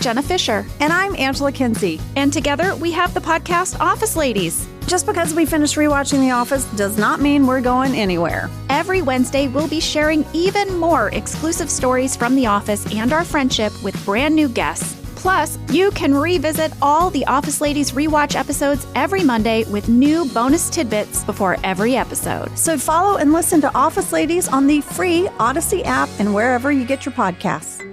Jenna Fisher. And I'm Angela Kinsey. And together we have the podcast Office Ladies. Just because we finished rewatching The Office does not mean we're going anywhere. Every Wednesday, we'll be sharing even more exclusive stories from The Office and our friendship with brand new guests. Plus, you can revisit all the Office Ladies rewatch episodes every Monday with new bonus tidbits before every episode. So follow and listen to Office Ladies on the free Odyssey app and wherever you get your podcasts.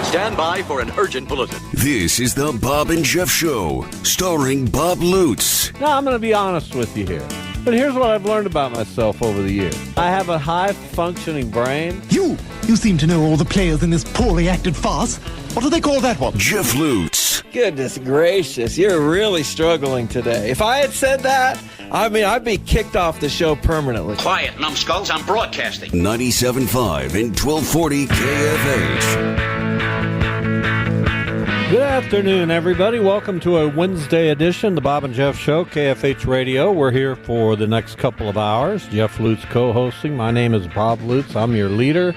Stand by for an urgent bulletin. This is the Bob and Jeff Show, starring Bob Lutz. Now, I'm going to be honest with you here. But here's what I've learned about myself over the years. I have a high-functioning brain. You seem to know all the players in this poorly acted farce. What do they call that one? Jeff Lutz. Goodness gracious, you're really struggling today. If I had said that, I'd be kicked off the show permanently. Quiet, numbskulls, I'm broadcasting. 97.5 and 1240 KFH. Good afternoon, everybody. Welcome to a Wednesday edition of the Bob and Jeff Show, KFH Radio. We're here for the next couple of hours. Jeff Lutz co-hosting. My name is Bob Lutz. I'm your leader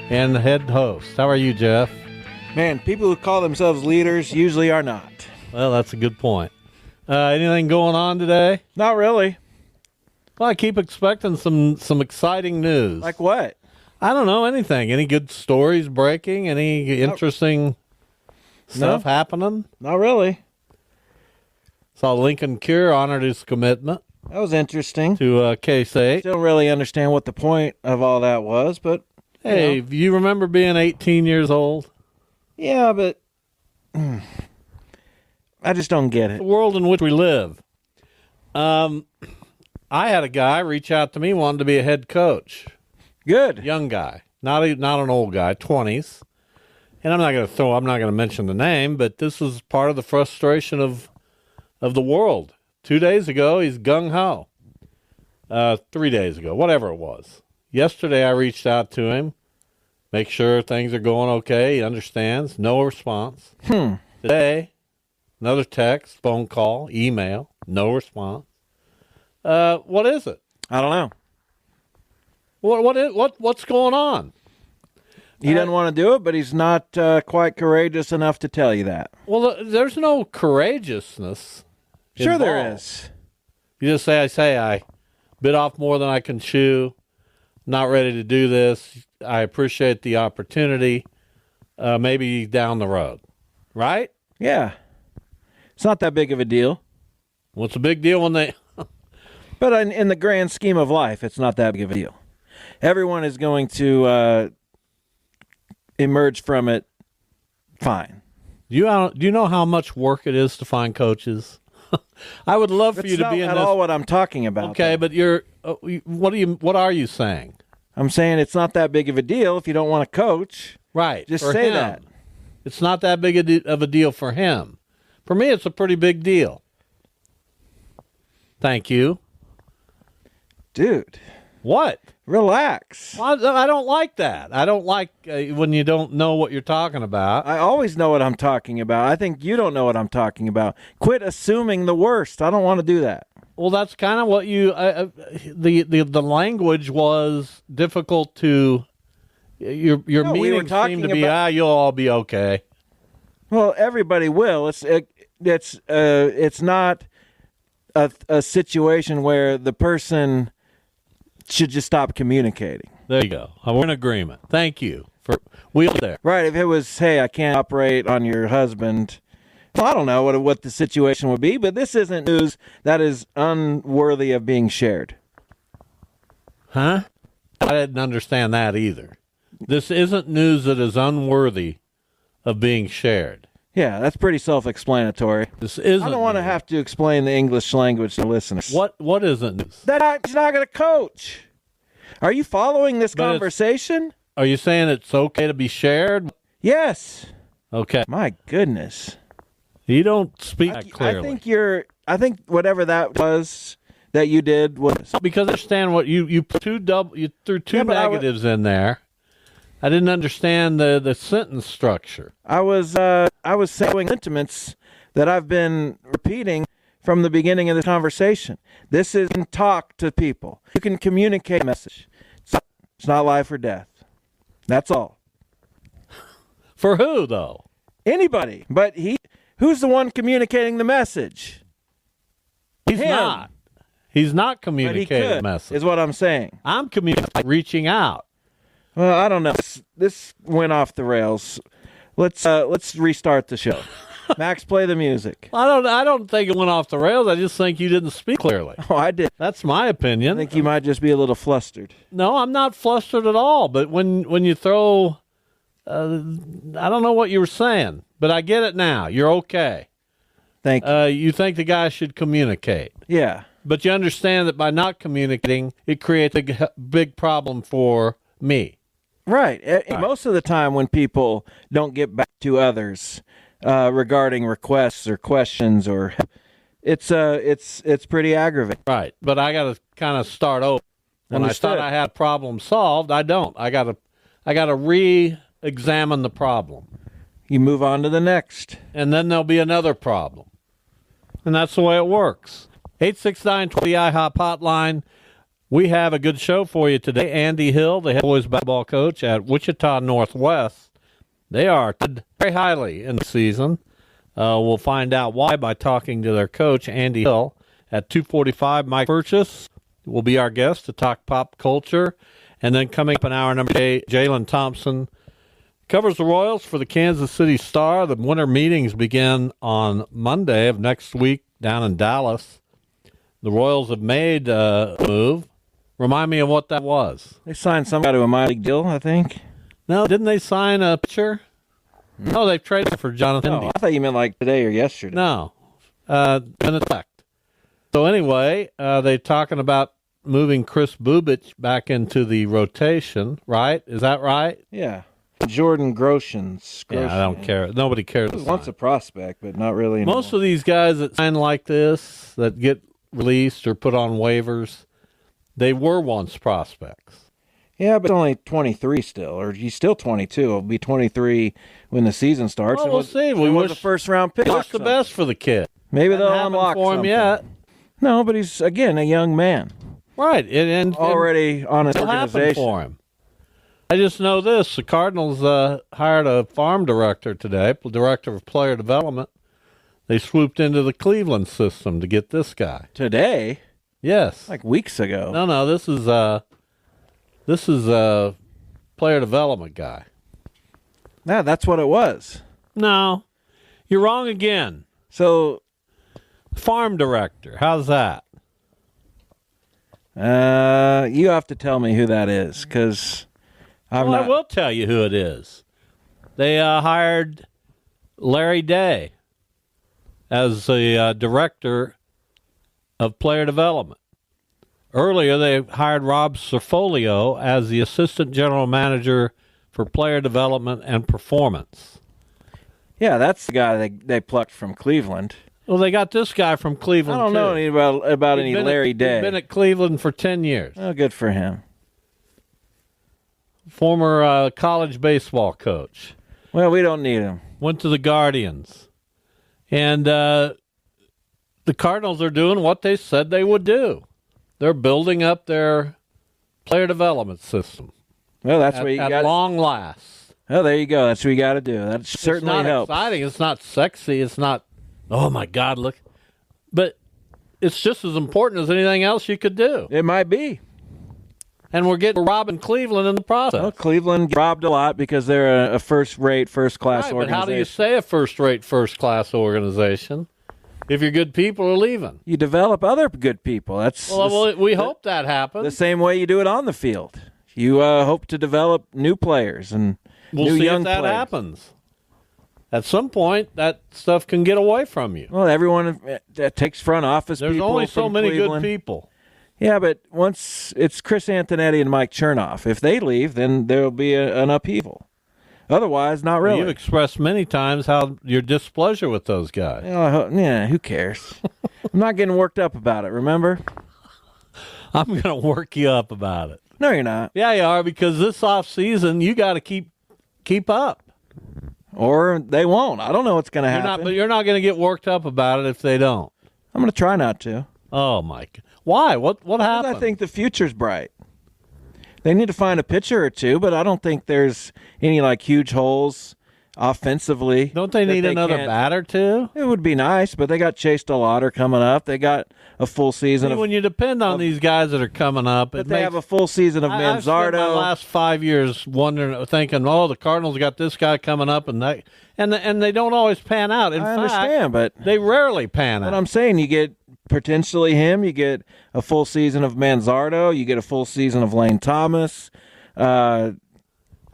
and head host. How are you, Jeff? Man, people who call themselves leaders usually are not. Well, that's a good point. Anything going on today? Not really. Well, I keep expecting some exciting news. Like what? I don't know, anything. Any good stories breaking? Any interesting stuff happening? Not really. Saw Lincoln Cure honored his commitment. That was interesting. To K-State. Don't really understand what the point of all that was, but... Hey, you remember being 18 years old? Yeah, but... I just don't get it. The world in which we live. I had a guy reach out to me, wanted to be a head coach. Good. Young guy. Not an old guy, 20s. And I'm not going to mention the name, but this is part of the frustration of the world. 2 days ago, he's gung-ho. 3 days ago, whatever it was. Yesterday, I reached out to him, make sure things are going okay. He understands. No response. Today, another text, phone call, email, no response. What is it? I don't know. What's going on? He doesn't want to do it, but he's not quite courageous enough to tell you that. Well, there's no courageousness. Sure involved. there is. You just say, I bit off more than I can chew. Not ready to do this. I appreciate the opportunity. Maybe down the road. Right? Yeah. It's not that big of a deal. What's a big deal when they... But in the grand scheme of life, it's not that big of a deal. Everyone is going to emerge from it fine. Do you know how much work it is to find coaches? I would love for you to be in this. That's not at all what I'm talking about. Okay, though. but you're what are you saying? I'm saying it's not that big of a deal if you don't want to coach. Right. Just for say him. that. It's not that big of a deal for him. For me, it's a pretty big deal. Thank you. Dude. What? Relax. Well, I don't like that. I don't like when you don't know what you're talking about. I always know what I'm talking about. I think you don't know what I'm talking about. Quit assuming the worst. I don't want to do that. Well, that's kind of what you. The language was difficult to. Your meaning seemed to be, you'll all be okay. Well, everybody will. It's not a situation where the person should just stop communicating. There you go. We're in agreement. Thank you for we there. Right. If it was, hey, I can't operate on your husband. Well, I don't know what the situation would be, but this isn't news that is unworthy of being shared. Huh? I didn't understand that either. This isn't news that is unworthy of being shared. Yeah, that's pretty self-explanatory. This isn't I don't want to news. have to explain the English language to listeners. What isn't news? That he's not going to coach. Are you following this But it's- conversation? Are you saying it's okay to be shared? Yes. Okay. My goodness. You don't speak that I clearly. think whatever that was that you did was Because I understand what you threw two Yeah, but negatives in there. I didn't understand the sentence structure. I was saying sentiments that I've been repeating from the beginning of this conversation. This is talk to people. You can communicate a message. It's not life or death. That's all. For who though? Anybody. But who's the one communicating the message? He's Him. not. He's not But he communicating could, a message. is what I'm saying. I'm communicating, reaching out. Well, I don't know. This went off the rails. Let's restart the show. Max, play the music. I don't think it went off the rails. I just think you didn't speak clearly. Oh, I did. That's my I opinion. think you might just be a little flustered. No, I'm not flustered at all. But when you throw, I don't know what you were saying, but I get it now. You're okay. Thank you. You think the guy should communicate, Yeah. but you understand that by not communicating, it creates a big problem for me. Right. Most of the time when people don't get back to others regarding requests or questions or it's pretty aggravating. Right. But I got to kind of start over. When Understood. I thought I had a problem solved, I don't. I got to re-examine the problem. You move on to the next. And then there'll be another problem. And that's the way it works. 869-20 IHOP hotline. We have a good show for you today. Andy Hill, the head boys basketball coach at Wichita Northwest. They are very highly in the season. We'll find out why by talking to their coach, Andy Hill. At 2:45, Mike Purchase will be our guest to talk pop culture. And then coming up in hour number 8, Jalen Thompson covers the Royals for the Kansas City Star. The winter meetings begin on Monday of next week down in Dallas. The Royals have made a move. Remind me of what that was. They signed some guy to a minor league deal, I think. No, didn't they sign a pitcher? No, they've traded for Jonathan. No, I thought you meant like today or yesterday. No, been attacked. So anyway, they're talking about moving Chris Bubich back into the rotation, right? Is that right? Yeah. Jordan Groshans. Yeah, I don't care. Nobody cares. He was once a prospect, but not really anymore. Most of these guys that sign like this, that get released or put on waivers, they were once prospects. Yeah, but only 23 still, or he's still 22. He'll be 23 when the season starts. Well, we'll see. We was wish a first-round pick. Wish the best for the kid. Maybe they'll Hasn't happened unlock for him something. yet. No, but he's, again, a young man. Right, and Already on his it'll happen organization. for him. I just know this: the Cardinals hired a farm director today, director of player development. They swooped into the Cleveland system to get this guy. Today? Yes. Like weeks ago. No, this is a player development guy. Yeah, that's what it was. No, you're wrong again. So, Farm director, how's that? you have to tell me who that is, because I'm Well, not. I will tell you who it is. They hired Larry Day as the director of player development. Earlier, they hired Rob Cerfolio as the assistant general manager for player development and performance. Yeah, that's the guy they plucked from Cleveland. Well, they got this guy from I Cleveland, don't know too. any about any He'd been Larry Day. He's been at Cleveland for 10 years. Oh, good for him. Former college baseball coach. Well, we don't need him. Went to the Guardians. And the Cardinals are doing what they said they would do. They're building up their player development system. Well, that's what you at got. long last. Oh, there you go. That's what you got to do. That certainly It's not helps. exciting. It's not sexy. It's not, oh, my God, look. But it's just as important as anything else you could do. It might be. And we're robbing Cleveland in the process. Well, Cleveland robbed a lot because they're a first-rate, first-class Right, but organization. how do you say a first-rate, first-class organization if your good people are leaving? You develop other good people. That's We hope that happens. the same way you do it on the field. You hope to develop new players and We'll new see young if that players. happens. At some point, that stuff can get away from you. Well, everyone that takes front office There's people only so from many Cleveland. good people. Yeah, but once it's Chris Antonetti and Mike Chernoff, if they leave, then there'll be an upheaval. Otherwise, not really. You've expressed many times how your displeasure with those guys. Yeah, who cares? I'm not getting worked up about it, remember? I'm going to work you up about it. No, you're not. Yeah, you are, because this off season, you got to keep up. Or they won't. I don't know what's going to happen. But you're not going to get worked up about it if they don't. I'm going to try not to. Oh, Mike. Why? What happened? I think the future's bright. They need to find a pitcher or two, but I don't think there's any huge holes offensively. Don't they need another batter too? It would be nice, but they got Chase DeLauder coming up. They got a full season when you depend on these guys that are coming up, but they have a full season of Manzardo. I've spent my last 5 years thinking, the Cardinals got this guy coming up, and they don't always pan out. In fact, understand, but they rarely pan out. But I'm saying you get potentially him. You get a full season of Manzardo. You get a full season of Lane Thomas.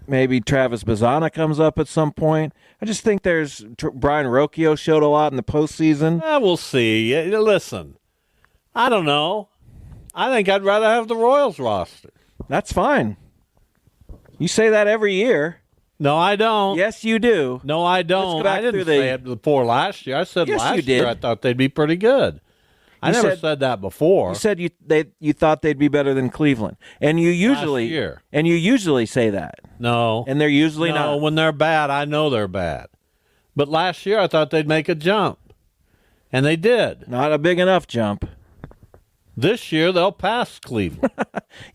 Maybe Travis Bazzana comes up at some point. I just think Brian Rocchio showed a lot in the postseason. We'll see. Listen, I don't know. I think I'd rather have the Royals roster. That's fine. You say that every year. No, I don't. Yes, you do. No, I don't. I didn't say it before last year. I said last year I thought they'd be pretty good. I never said that before. You said you thought they'd be better than Cleveland, and you usually say that. No, and they're usually not. No, when they're bad, I know they're bad. But last year I thought they'd make a jump, and they did. Not a big enough jump. This year they'll pass Cleveland.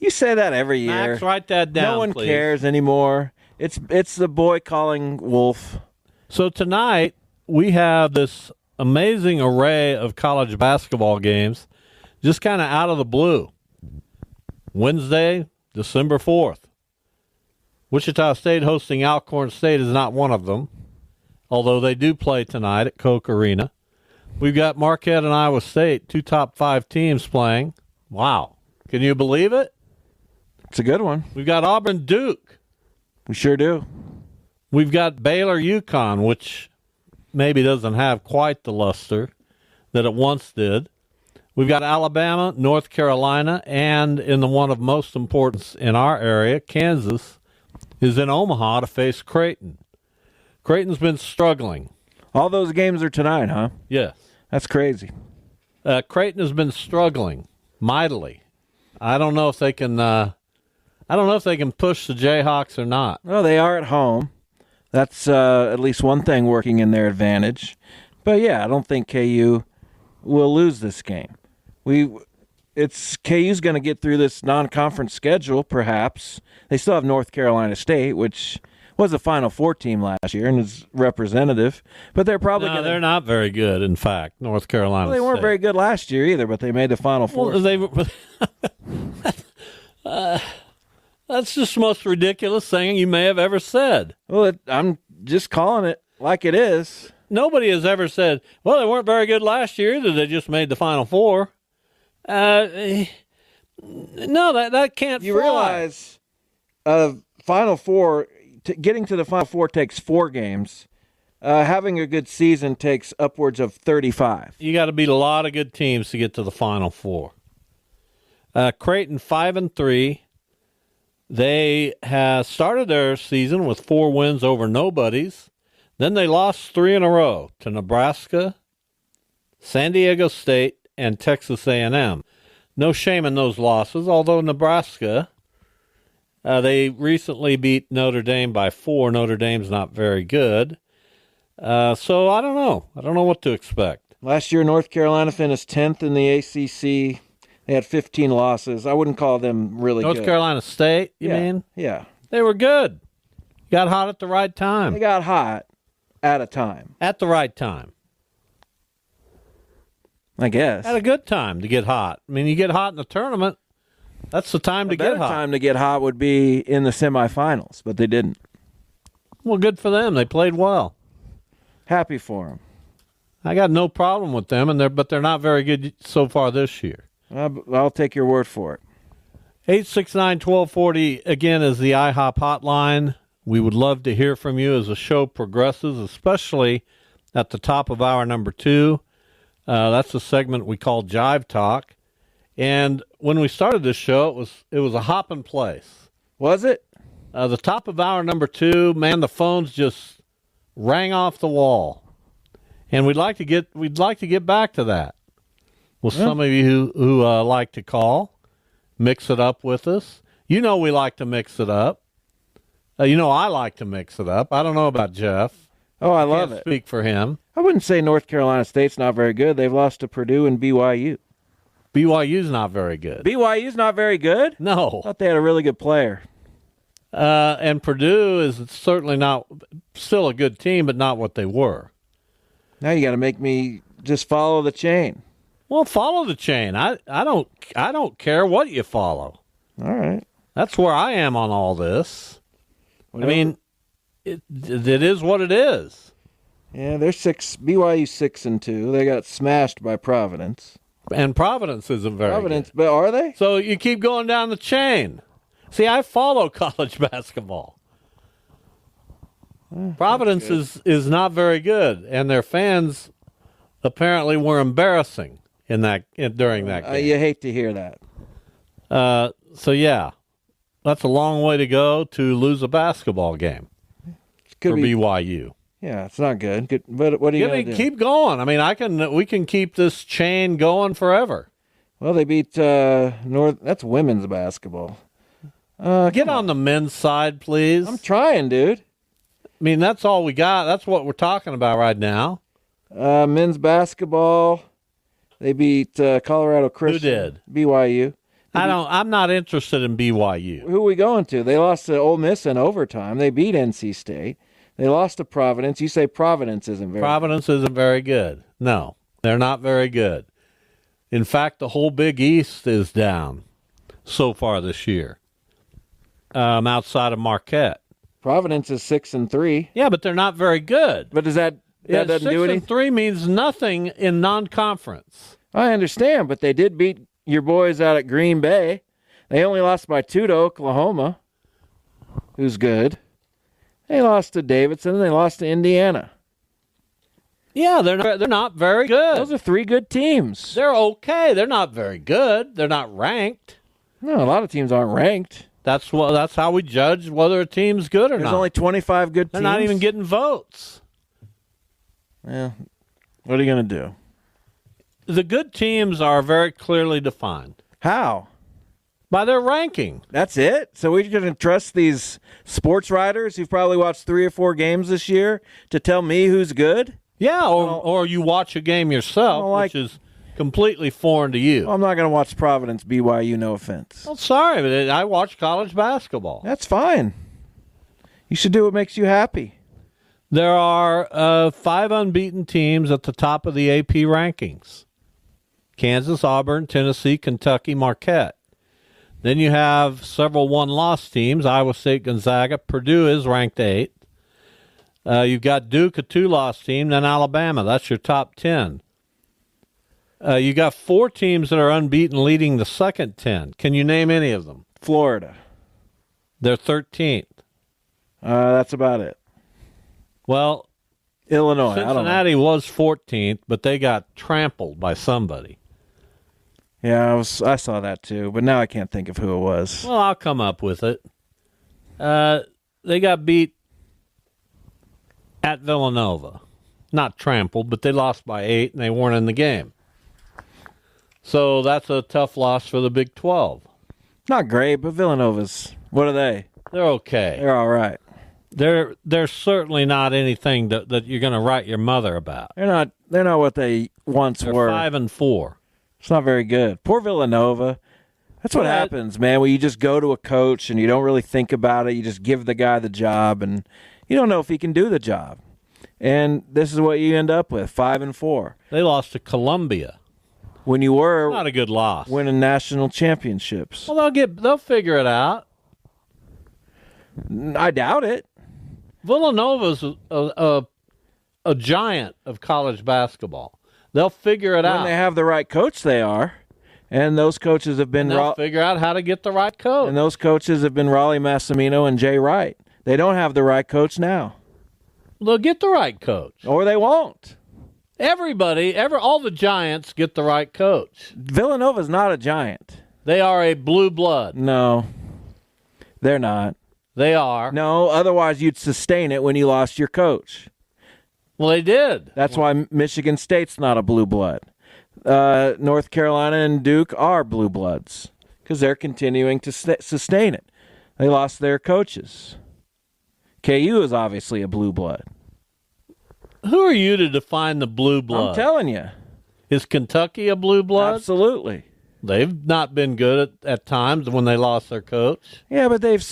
You say that every year. Max, write that down. No one please. cares anymore. It's the boy calling wolf. So tonight we have this amazing array of college basketball games just kind of out of the blue. Wednesday, December 4th. Wichita State hosting Alcorn State is not one of them, although they do play tonight at Koch Arena. We've got Marquette and Iowa State, two top 5 teams playing. Wow. Can you believe it? It's a good one. We've got Auburn Duke. We sure do. We've got Baylor UConn, which maybe doesn't have quite the luster that it once did. We've got Alabama, North Carolina, and in the one of most importance in our area, Kansas, is in Omaha to face Creighton. Creighton's been struggling. All those games are tonight, huh? Yes. That's crazy. Creighton has been struggling mightily. I don't know if they can push the Jayhawks or not. Well, they are at home. That's at least one thing working in their advantage. But yeah, I don't think KU will lose this game. KU's going to get through this non-conference schedule, perhaps. They still have North Carolina State, which was a Final Four team last year and is representative. But they're probably they're not very good, in fact, North Carolina State. They weren't State. very good last year either, but they made the Final Four. Well, that's just the most ridiculous thing you may have ever said. Well, I'm just calling it like it is. Nobody has ever said, well, they weren't very good last year either. They just made the Final Four. No, that can't You fly. realize Final Four, getting to the Final Four takes 4 games. Having a good season takes upwards of 35. You got to beat a lot of good teams to get to the Final Four. Creighton 5-3. They have started their season with 4 wins over nobodies. Then they lost 3 in a row to Nebraska, San Diego State, and Texas A&M. No shame in those losses, although Nebraska, they recently beat Notre Dame by 4. Notre Dame's not very good. So I don't know. I don't know what to expect. Last year, North Carolina finished 10th in the ACC. They had 15 losses. I wouldn't call them really good. North Carolina State, you mean? Yeah. They were good. Got hot at the right time. They got hot at a time. At the right time. I guess. At a good time to get hot. I mean, you get hot in the tournament, that's the time to get hot. A time to get hot would be in the semifinals, but they didn't. Well, good for them. They played well. Happy for them. I got no problem with them, but they're not very good so far this year. I'll take your word for it. 869-1240, again, is the IHOP hotline. We would love to hear from you as the show progresses, especially at the top of hour number 2. That's a segment we call Jive Talk. And when we started this show, it was a hopping place. Was it? The top of hour number 2, man, the phones just rang off the wall. And we'd like to get back to that. Well, some of you who like to call, mix it up with us. You know we like to mix it up. I like to mix it up. I don't know about Jeff. Oh, I love it. Speak for him. I wouldn't say North Carolina State's not very good. They've lost to Purdue and BYU. BYU's not very good. BYU's not very good? No. I thought they had a really good player. And Purdue is certainly still a good team, but not what they were. Now you got to make me just follow the chain. Well, follow the chain. I don't care what you follow. All right. That's where I am on all this. Whatever. I mean, it is what it is. Yeah, they're BYU 6-2. They got smashed by Providence. And Providence isn't very good. But are they? So you keep going down the chain. See, I follow college basketball. Providence is not very good, and their fans apparently were embarrassing during that game. You hate to hear that. So yeah, that's a long way to go to lose a basketball game for BYU. Yeah, it's not good. But what are you going to do? Keep going. I mean, we can keep this chain going forever. Well, they beat North. That's women's basketball. Get on the men's side, please. I'm trying, dude. I mean, that's all we got. That's what we're talking about right now. Men's basketball. They beat Colorado Christian. Who did? BYU. I'm not interested in BYU. Who are we going to? They lost to Ole Miss in overtime. They beat NC State. They lost to Providence. You say Providence isn't very isn't very good. No, they're not very good. In fact, the whole Big East is down so far this year, outside of Marquette. Providence is 6-3. Yeah, but they're not very good. But that doesn't do anything? 6-3 means nothing in non-conference. I understand, but they did beat your boys out at Green Bay. They only lost by 2 to Oklahoma, who's good. They lost to Davidson, and they lost to Indiana. Yeah, they're not very good. Those are 3 good teams. They're okay. They're not very good. They're not ranked. No, a lot of teams aren't ranked. That's how we judge whether a team's good or not. There's only 25 good teams. They're not even getting votes. Yeah. What are you going to do? The good teams are very clearly defined. How? By their ranking. That's it? So we're going to trust these sports writers who've probably watched 3 or 4 games this year to tell me who's good? Yeah, or you watch a game yourself, which is completely foreign to you. Well, I'm not going to watch Providence BYU, no offense. Well, sorry, but I watch college basketball. That's fine. You should do what makes you happy. There are 5 unbeaten teams at the top of the AP rankings. Kansas, Auburn, Tennessee, Kentucky, Marquette. Then you have several one-loss teams, Iowa State, Gonzaga. Purdue is ranked 8th. You've got Duke, a 2-loss team, then Alabama. That's your top 10. You got 4 teams that are unbeaten leading the second 10. Can you name any of them? Florida. They're 13th. That's about it. Well, Illinois. Cincinnati was 14th, but they got trampled by somebody. Yeah, I saw that too, but now I can't think of who it was. Well, I'll come up with it. They got beat at Villanova. Not trampled, but they lost by 8, and they weren't in the game. So that's a tough loss for the Big 12. Not great, but Villanova's, what are they? They're okay. They're all right. They're certainly not anything that you're going to write your mother about. They're not what they once were. 5-4. It's not very good. Poor Villanova. That's what happens, man, when you just go to a coach and you don't really think about it. You just give the guy the job, and you don't know if he can do the job. And this is what you end up with, 5-4. They lost to Columbia. When you were not a good loss, winning national championships. Well, they'll figure it out. I doubt it. Villanova's a giant of college basketball. They'll figure it out. When they have the right coach, they are. And those coaches have been... They'll figure out how to get the right coach. And those coaches have been Raleigh Massimino and Jay Wright. They don't have the right coach now. They'll get the right coach. Or they won't. All the Giants get the right coach. Villanova's not a Giant. They are a blue blood. No, they're not. They are. No, otherwise you'd sustain it when you lost your coach. Well, they did. That's why Michigan State's not a blue blood. North Carolina and Duke are blue bloods because they're continuing to sustain it. They lost their coaches. KU is obviously a blue blood. Who are you to define the blue blood? I'm telling you. Is Kentucky a blue blood? Absolutely. They've not been good at times when they lost their coach. Yeah, but they've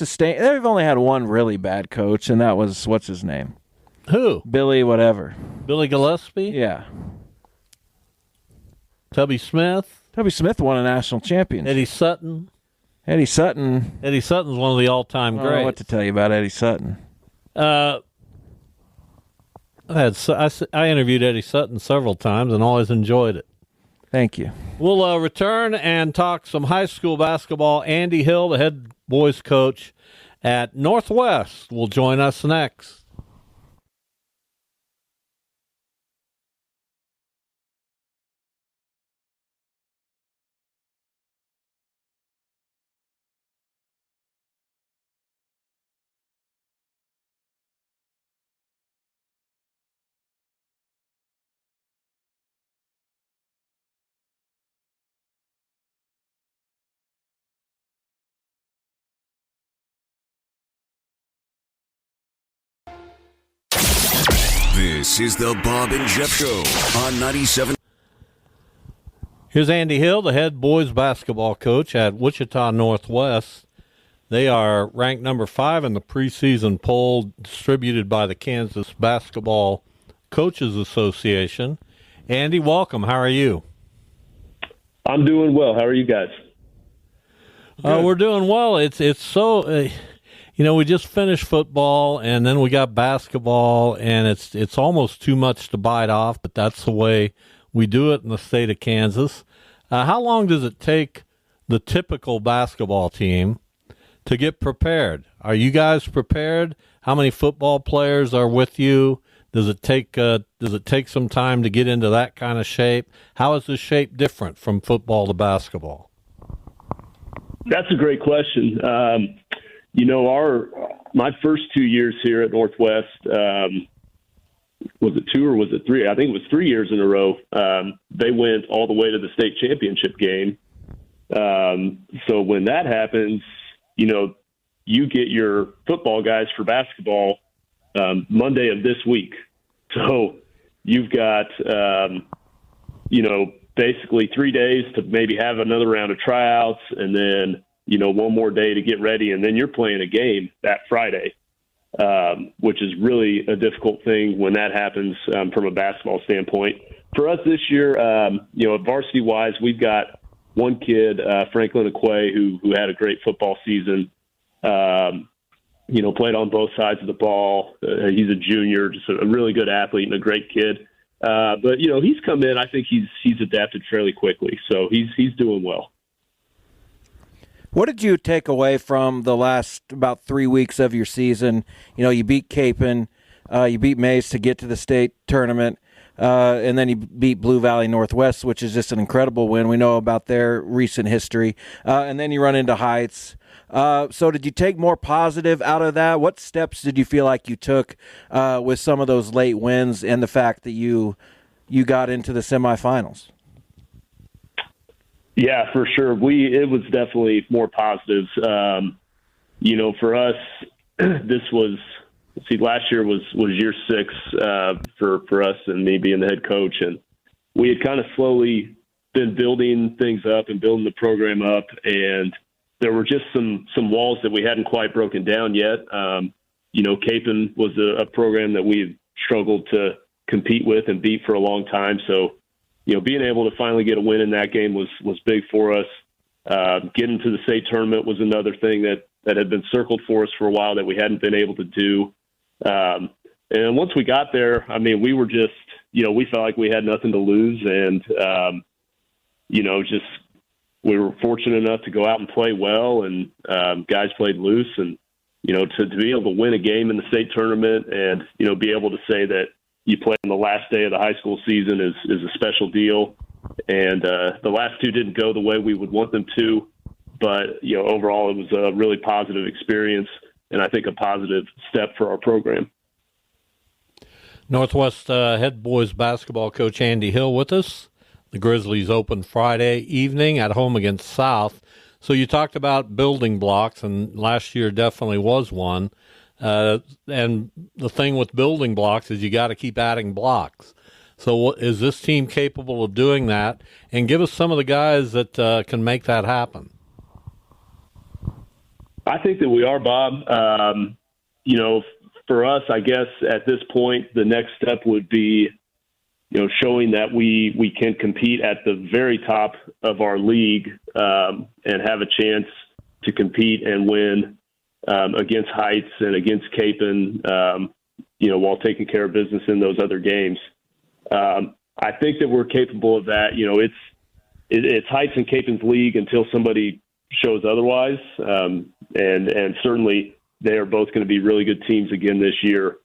only had one really bad coach, and that was, what's his name? Who? Billy whatever. Billy Gillespie? Yeah. Tubby Smith? Tubby Smith won a national championship. Eddie Sutton? Eddie Sutton's one of the all-time greats. I don't know what to tell you about Eddie Sutton. I interviewed Eddie Sutton several times and always enjoyed it. Thank you. We'll return and talk some high school basketball. Andy Hill, the head boys coach at Northwest, will join us next. This is the Bob and Jeff Show on 97. Here's Andy Hill, the head boys basketball coach at Wichita Northwest. They are ranked number 5 in the preseason poll distributed by the Kansas Basketball Coaches Association. Andy, welcome. How are you? I'm doing well. How are you guys? We're doing well. It's so... we just finished football, and then we got basketball, and it's almost too much to bite off, but that's the way we do it in the state of Kansas. How long does it take the typical basketball team to get prepared? Are you guys prepared? How many football players are with you? Does it take some time to get into that kind of shape? How is the shape different from football to basketball? That's a great question. My first 2 years here at Northwest, was it 2 or was it 3? I think it was 3 years in a row. They went all the way to the state championship game. So when that happens, you get your football guys for basketball Monday of this week. So you've got, basically 3 days to maybe have another round of tryouts and then one more day to get ready, and then you're playing a game that Friday, which is really a difficult thing when that happens from a basketball standpoint. For us this year, varsity-wise, we've got one kid, Franklin Aquay, who had a great football season, played on both sides of the ball. He's a junior, just a really good athlete and a great kid. But he's come in. I think he's adapted fairly quickly, so he's doing well. What did you take away from the last about 3 weeks of your season? You beat Capon, you beat Mays to get to the state tournament, and then you beat Blue Valley Northwest, which is just an incredible win. We know about their recent history. And then you run into Heights. So did you take more positive out of that? What steps did you feel like you took with some of those late wins and the fact that you got into the semifinals? Yeah, for sure. It was definitely more positive. For us, last year was year 6 for us and me being the head coach. And we had kind of slowly been building things up and building the program up. And there were just some walls that we hadn't quite broken down yet. Capon was a program that we've struggled to compete with and beat for a long time. So, being able to finally get a win in that game was big for us. Getting to the state tournament was another thing that had been circled for us for a while that we hadn't been able to do. And once we got there, we were just, we felt like we had nothing to lose. And, we were fortunate enough to go out and play well, and guys played loose. And, to be able to win a game in the state tournament and, be able to say that you play on the last day of the high school season is a special deal. And the last two didn't go the way we would want them to. But, overall, it was a really positive experience and I think a positive step for our program. Northwest head boys basketball coach Andy Hill with us. The Grizzlies open Friday evening at home against South. So you talked about building blocks, and last year definitely was one. And the thing with building blocks is you got to keep adding blocks. So is this team capable of doing that? And give us some of the guys that can make that happen. I think that we are, Bob. For us, I guess at this point, the next step would be, showing that we can compete at the very top of our league and have a chance to compete and win against Heights and against Capon, while taking care of business in those other games. I think that we're capable of that. It's Heights and Capon's league until somebody shows otherwise. And certainly they are both going to be really good teams again this year.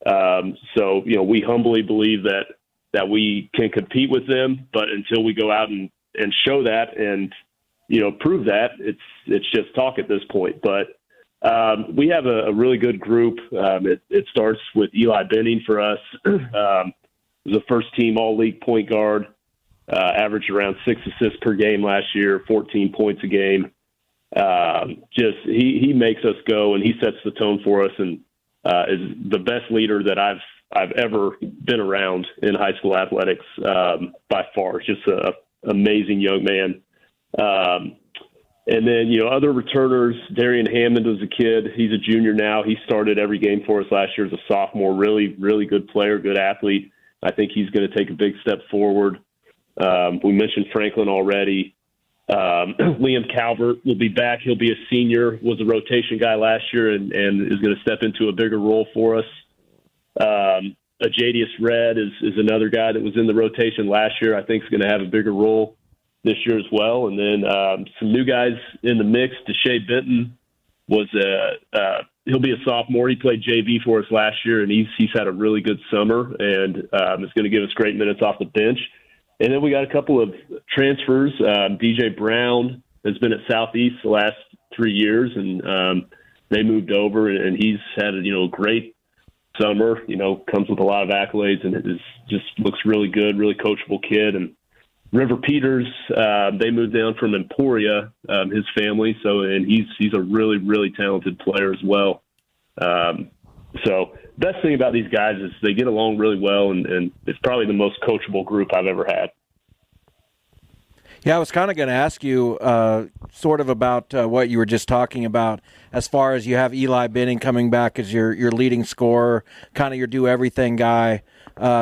So we humbly believe that we can compete with them, but until we go out and show that and, prove that, it's just talk at this point. But we have a really good group. It starts with Eli Benning for us. Was a first-team all-league point guard, averaged around 6 assists per game last year, 14 points a game. He makes us go, and he sets the tone for us, and is the best leader that I've ever been around in high school athletics by far. Just an amazing young man. And then, other returners, Darian Hammond was a kid. He's a junior now. He started every game for us last year as a sophomore. Really, really good player, good athlete. I think he's going to take a big step forward. We mentioned Franklin already. Liam Calvert will be back. He'll be a senior, was a rotation guy last year and is going to step into a bigger role for us. Ajadius Red is another guy that was in the rotation last year. I think is going to have a bigger role this year as well. And then some new guys in the mix. Deshae Benton he'll be a sophomore. He played JV for us last year, and he's had a really good summer and is going to give us great minutes off the bench. And then we got a couple of transfers. DJ Brown has been at Southeast the last 3 years, and they moved over, and he's had a great summer. Comes with a lot of accolades, and it just looks really good, really coachable kid. And River Peters, they moved down from Emporia, his family, and he's a really, really talented player as well. So best thing about these guys is they get along really well, and it's probably the most coachable group I've ever had. Yeah, I was kind of going to ask you sort of about what you were just talking about as far as you have Eli Benning coming back as your leading scorer, kind of your do-everything guy,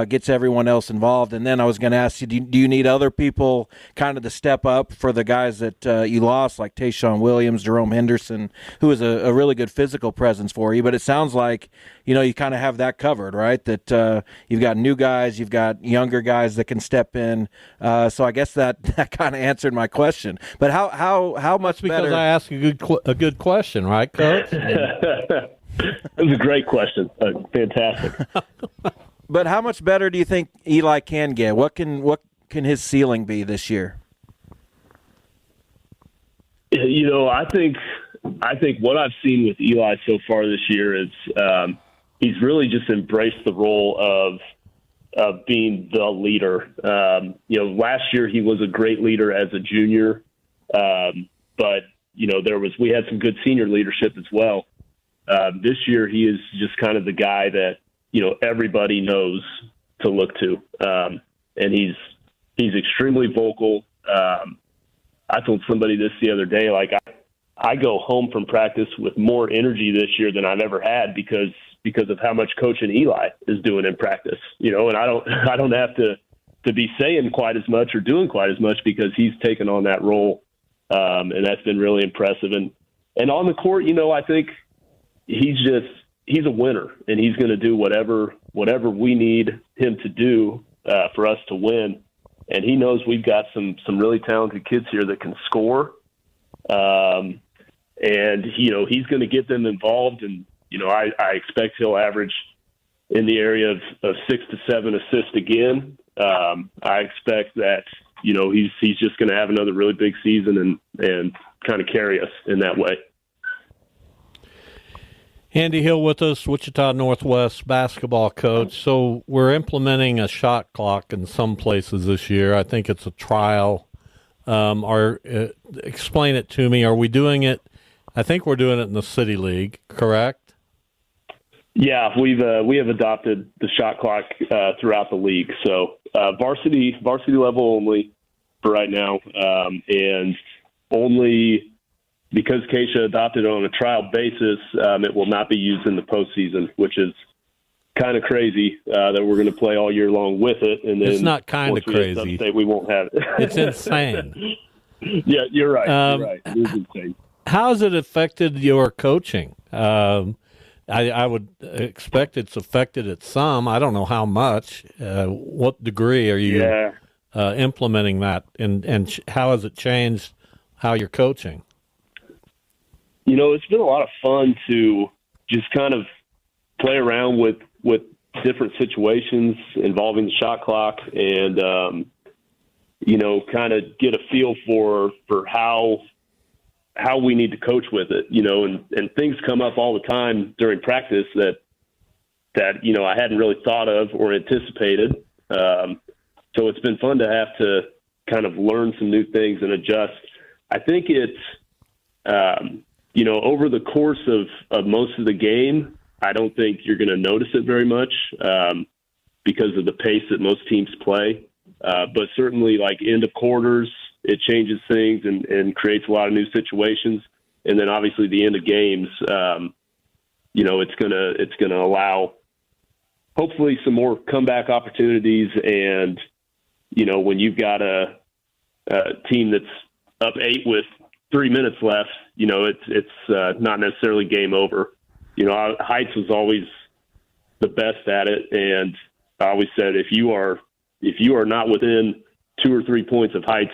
gets everyone else involved. And then I was going to ask you, do you need other people kind of to step up for the guys that you lost, like Tayshawn Williams, Jerome Henderson, who is a really good physical presence for you? But it sounds like, you kind of have that covered, right? That you've got new guys, you've got younger guys that can step in. So I guess that kind of answered my question. But how much better? Because I asked a good question, right, Coach? It was a great question. Fantastic. But how much better do you think Eli can get? What can his ceiling be this year? I think what I've seen with Eli so far this year is he's really just embraced the role of being the leader. Last year he was a great leader as a junior, but we had some good senior leadership as well. This year he is just kind of the guy that everybody knows to look to, and he's extremely vocal. I told somebody this the other day, like I go home from practice with more energy this year than I've ever had because of how much coaching Eli is doing in practice, and I don't have to be saying quite as much or doing quite as much because he's taken on that role. And that's been really impressive. And on the court, I think he's a winner, and he's going to do whatever we need him to do for us to win. And he knows we've got some really talented kids here that can score. And and he's going to get them involved, and I expect he'll average in the area of 6 to 7 assists again. I expect that he's just going to have another really big season and kind of carry us in that way. Andy Hill with us, Wichita Northwest basketball coach. So we're implementing a shot clock in some places this year. I think it's a trial. Explain it to me. Are we doing it? I think we're doing it in the City League, correct? Yeah, we have adopted the shot clock throughout the league. So varsity level only for right now, and only because Keisha adopted it on a trial basis, it will not be used in the postseason, which is kind of crazy that we're going to play all year long with it. And then it's not kind of crazy. We won't have it. It's insane. Yeah, you're right. You're right. It is insane. How has it affected your coaching? I would expect it's affected it some. I don't know how much. What degree are you implementing that, and how has it changed how you're coaching? It's been a lot of fun to just kind of play around with different situations involving the shot clock and, kind of get a feel for how we need to coach with it, and things come up all the time during practice that I hadn't really thought of or anticipated. So it's been fun to have to kind of learn some new things and adjust. I think it's, over the course of most of the game, I don't think you're going to notice it very much because of the pace that most teams play. But certainly, like end of quarters, it changes things and creates a lot of new situations. And then obviously the end of games, it's gonna allow hopefully some more comeback opportunities. And when you've got a team that's up 8 with 3 minutes left, it's not necessarily game over. Heights was always the best at it, and I always said if you are not within 2 or 3 points of Heights,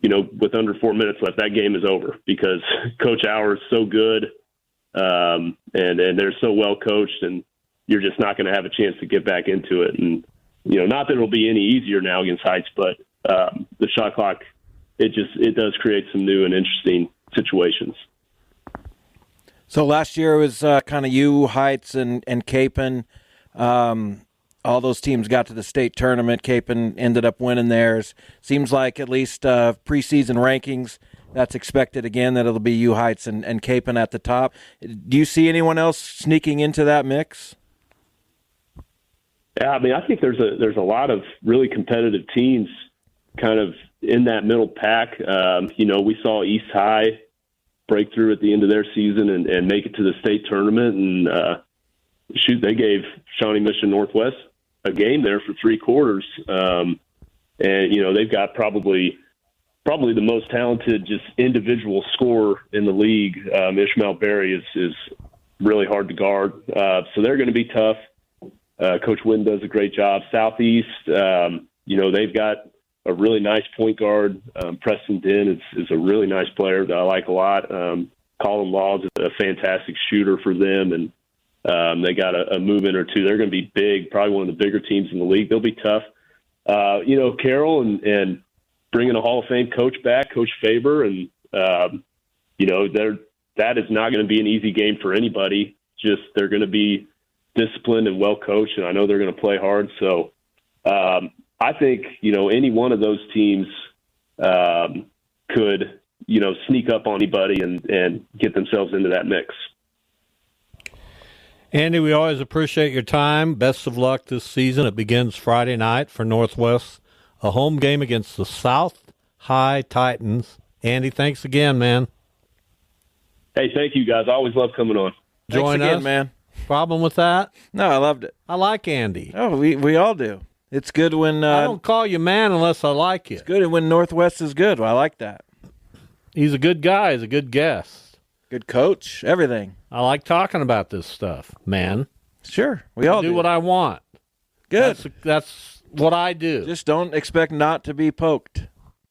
with under 4 minutes left, that game is over because Coach Auer is so good, and they're so well coached, and you're just not going to have a chance to get back into it. And not that it'll be any easier now against Heights, but the shot clock, it does create some new and interesting situations. So last year it was kind of you, Heights, and Capon. All those teams got to the state tournament. Capon ended up winning theirs. Seems like at least preseason rankings, that's expected again, that it'll be you, Heights, and Capon at the top. Do you see anyone else sneaking into that mix? Yeah, I think there's a lot of really competitive teams kind of in that middle pack. We saw East High break through at the end of their season and make it to the state tournament. And, they gave Shawnee Mission Northwest a game there for 3 quarters. And they've got probably the most talented just individual scorer in the league. Ishmael Berry is really hard to guard. So they're going to be tough. Coach Wynn does a great job. Southeast, they've got a really nice point guard. Preston Dinn is a really nice player that I like a lot. Colin Laws is a fantastic shooter for them, and they got a movement or two. They're going to be big, probably one of the bigger teams in the league. They'll be tough. Carroll and bringing a Hall of Fame coach back, Coach Faber, and that is not going to be an easy game for anybody. Just they're going to be disciplined and well coached, and I know they're going to play hard. So I think any one of those teams could sneak up on anybody and get themselves into that mix. Andy, we always appreciate your time. Best of luck this season. It begins Friday night for Northwest, a home game against the South High Titans. Andy, thanks again, man. Hey, thank you, guys. I always love coming on. Join thanks again, us, man. Problem with that? No, I loved it. I like Andy. Oh, we all do. It's good when I don't call you man unless I like you. It's good when Northwest is good. Well, I like that. He's a good guy. He's a good guest. Good coach. Everything. I like talking about this stuff, man. Sure, we all do what I want. Good. That's what I do. Just don't expect not to be poked.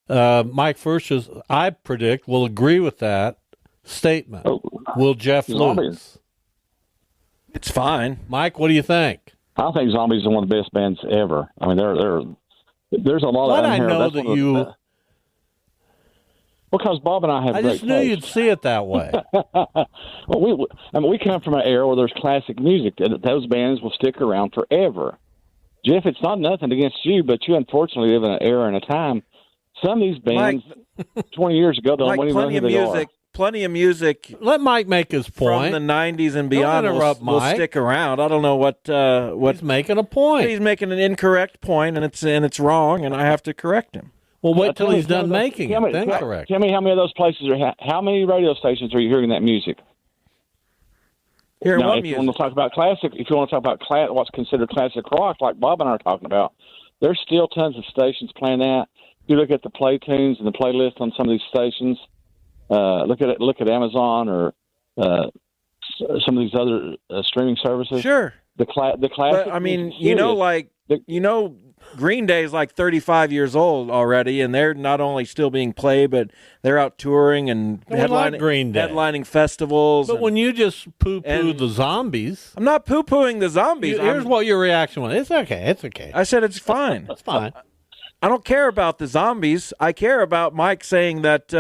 Mike Furches, I predict, will agree with that. statement. Will Jeff Zombies. Lutz? It's fine. Mike, what do you think? I think Zombies are one of the best bands ever. I mean, there's a lot Why of did I them here. know That's that one of you... the- Because Bob and I have I great just knew taste. you'd see it that way. Well, we come from an era where there's classic music. Those bands will stick around forever. Jeff, it's not nothing against you, but you unfortunately live in an era and a time. Some of these bands, 20 years ago, don't even know who they are. Plenty of music. Let Mike make his point. From the 90s and beyond will stick around. I don't know what he's making a point. He's making an incorrect point, and it's wrong, and I have to correct him. Well, wait till he's done making it, then correct. Tell me how many of those places are. How many radio stations are you hearing that music? Hearing now, what if music? you want to talk about classic, if you want to talk about what's considered classic rock, like Bob and I are talking about, there's still tons of stations playing that. If you look at the play tunes and the playlist on some of these stations, look at Amazon or some of these other streaming services. Sure. The classic. But, I mean, Green Day is like 35 years old already, and they're not only still being played, but they're out touring and headlining festivals. But when you just poo-poo the Zombies... I'm not poo-pooing the Zombies. Here's what your reaction was. It's okay. It's okay. I said it's fine. It's fine. I don't care about the Zombies. I care about Mike saying that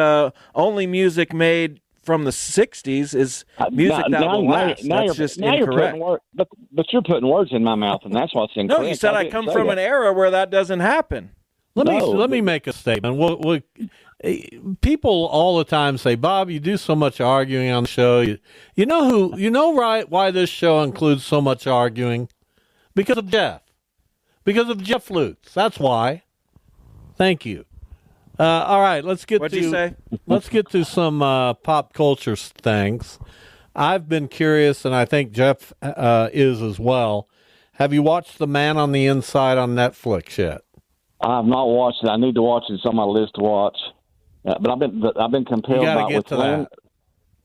only music made from the 60s is music that will last. That's just incorrect. But you're putting words in my mouth, and that's what's incorrect. No, you said I come from an era where that doesn't happen. Let me make a statement. People all the time say, Bob, you do so much arguing on the show. You know why this show includes so much arguing? Because of Jeff. Because of Jeff Lutz. That's why. Thank you. All right, let's get What'd you say? Let's get to some pop culture things. I've been curious, and I think Jeff is as well. Have you watched The Man on the Inside on Netflix yet? I have not watched it. I need to watch it. It's on my list to watch. But I've been compelled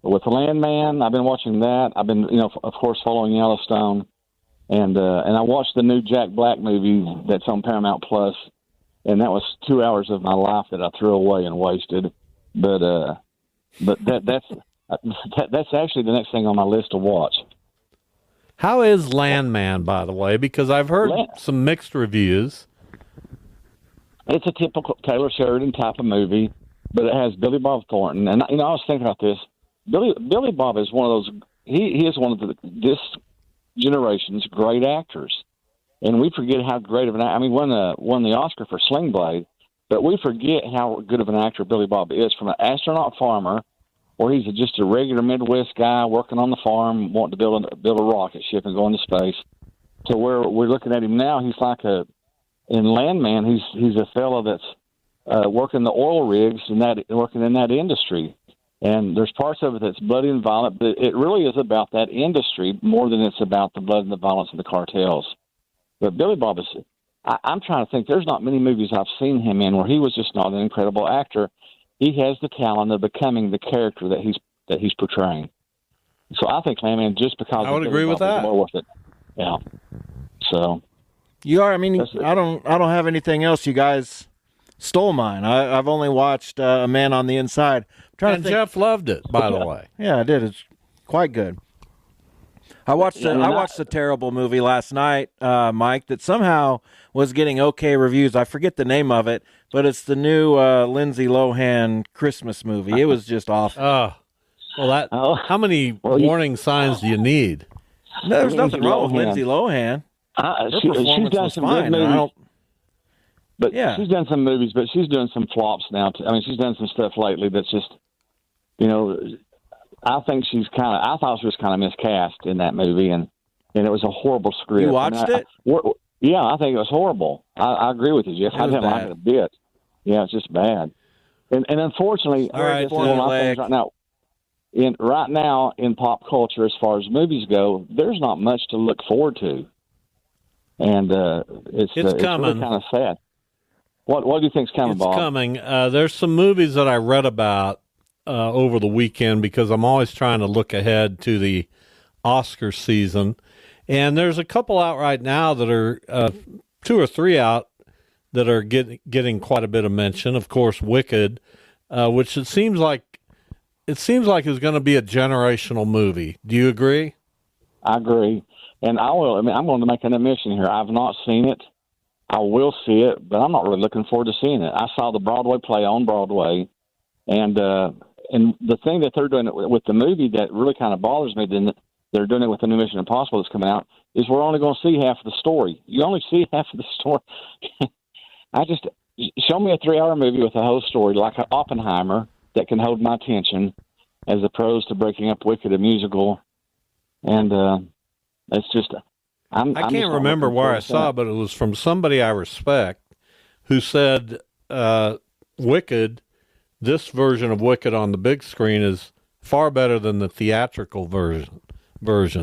with Landman. I've been watching that. I've been, of course, following Yellowstone, and I watched the new Jack Black movie that's on Paramount Plus. And that was 2 hours of my life that I threw away and wasted. But that's actually the next thing on my list to watch. How is Landman, by the way? Because I've heard some mixed reviews. It's a typical Taylor Sheridan type of movie, but it has Billy Bob Thornton. And I was thinking about this. Billy Bob is one of those. He is one of this generation's great actors. And we forget how great of an actor. I mean, won the Oscar for Sling Blade, but we forget how good of an actor Billy Bob is. From an astronaut farmer, where he's just a regular Midwest guy working on the farm, wanting to build a rocket ship and go into space, to where we're looking at him now. He's like in Landman. He's a fellow that's working the oil rigs and working in that industry. And there's parts of it that's bloody and violent, but it really is about that industry more than it's about the blood and the violence of the cartels. But Billy Bob is, I'm trying to think, there's not many movies I've seen him in where he was just not an incredible actor. He has the talent of becoming the character that he's portraying. So I think Landman, just because I would agree with that. More worth it. Yeah. So you are. I mean, I don't have anything else. You guys stole mine. I've only watched A Man on the Inside. Jeff loved it, by the way. Yeah, I did. It's quite good. I watched a terrible movie last night, Mike, that somehow was getting okay reviews. I forget the name of it, but it's the new Lindsay Lohan Christmas movie. It was just awful. How many warning signs do you need? No, there's nothing wrong with Lindsay Lohan. Her performance was fine. She's done some movies, but she's doing some flops now. I mean, she's done some stuff lately that's just, I think I thought she was kind of miscast in that movie, and it was a horrible script. You watched it? Yeah, I think it was horrible. I agree with you, Jeff. I didn't like it a bit. Yeah, it's just bad. And unfortunately, all right, right now in pop culture, as far as movies go, there's not much to look forward to, and it's coming. Really kind of sad. What do you think's coming, Bob? It's coming. There's some movies that I read about over the weekend because I'm always trying to look ahead to the Oscar season. And there's a couple out right now that are 2 or 3 out that are getting quite a bit of mention. Of course, Wicked, which it seems like it seems like it's going to be a generational movie. Do you agree? I agree. And I'm going to make an admission here. I've not seen it. I will see it, but I'm not really looking forward to seeing it. I saw the Broadway play on Broadway, and the thing that they're doing with the movie that really kind of bothers me, then they're doing it with the new Mission Impossible that's coming out, is we're only going to see half of the story. You only see half of the story. Show me a 3-hour movie with a whole story like an Oppenheimer that can hold my attention, as opposed to breaking up Wicked, a musical. And it's just, I can't remember where I saw, but it was from somebody I respect who said Wicked, this version of Wicked on the big screen is far better than the theatrical version.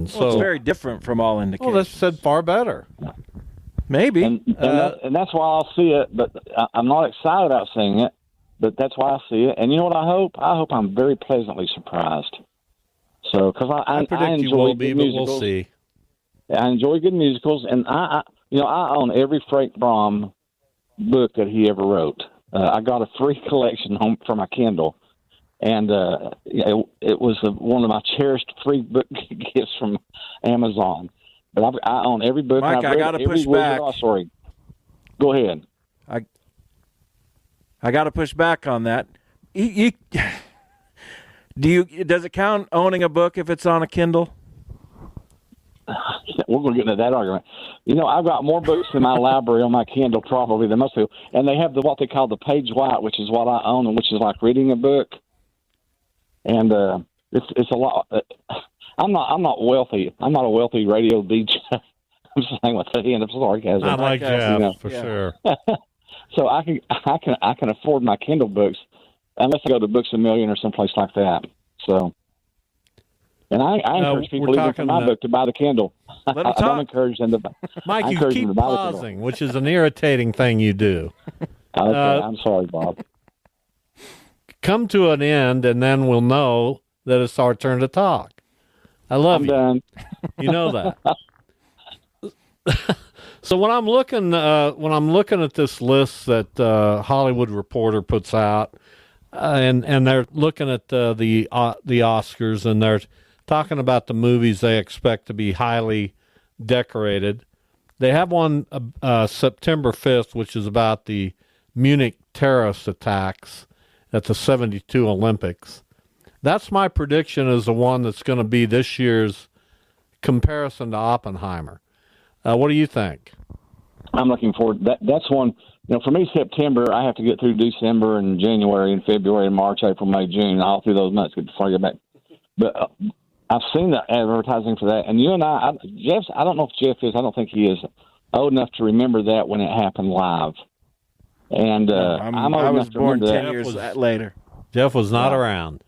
So it's very different from all indications. Well, that's said far better. Maybe. And that's why I'll see it, but I'm not excited about seeing it, but that's why I see it. And you know what I hope? I hope I'm very pleasantly surprised. So, because I predict enjoy you will be, but musicals. we'll see. I enjoy good musicals, and I own every Frank Baum book that he ever wrote. I got a free collection home for my Kindle, and it was one of my cherished free book gifts from Amazon. But I own every book. Mike, I got to push back. Sorry, go ahead. I got to push back on that. Does it count owning a book if it's on a Kindle? We're going to get into that argument. I've got more books in my library on my Kindle probably than most people, and they have what they call the Page White, which is what I own, and which is like reading a book. And it's a lot. I'm not wealthy. I'm not a wealthy radio DJ. I'm saying with the end of sarcasm. I like Jeff for sure. So I can afford my Kindle books unless I go to Books A Million or someplace like that. So. And I encourage people even from my book to buy the Kindle. I don't encourage them to buy. Mike, you keep pausing, which is an irritating thing you do. Okay, I'm sorry, Bob. Come to an end, and then we'll know that it's our turn to talk. I love I'm you. Done. You know that. So when I'm looking at this list that Hollywood Reporter puts out, and they're looking at the Oscars, and they're talking about the movies they expect to be highly decorated. They have one September 5th, which is about the Munich terrorist attacks at the 72 Olympics. That's my prediction as the one that's going to be this year's comparison to Oppenheimer. What do you think? I'm looking forward. That's one. For me, September, I have to get through December and January and February and March, April, May, June, all through those months before I get back. But I've seen the advertising for that. And you and I don't know if Jeff is. I don't think he is old enough to remember that when it happened live. And I was born 10 years later. Jeff was not around.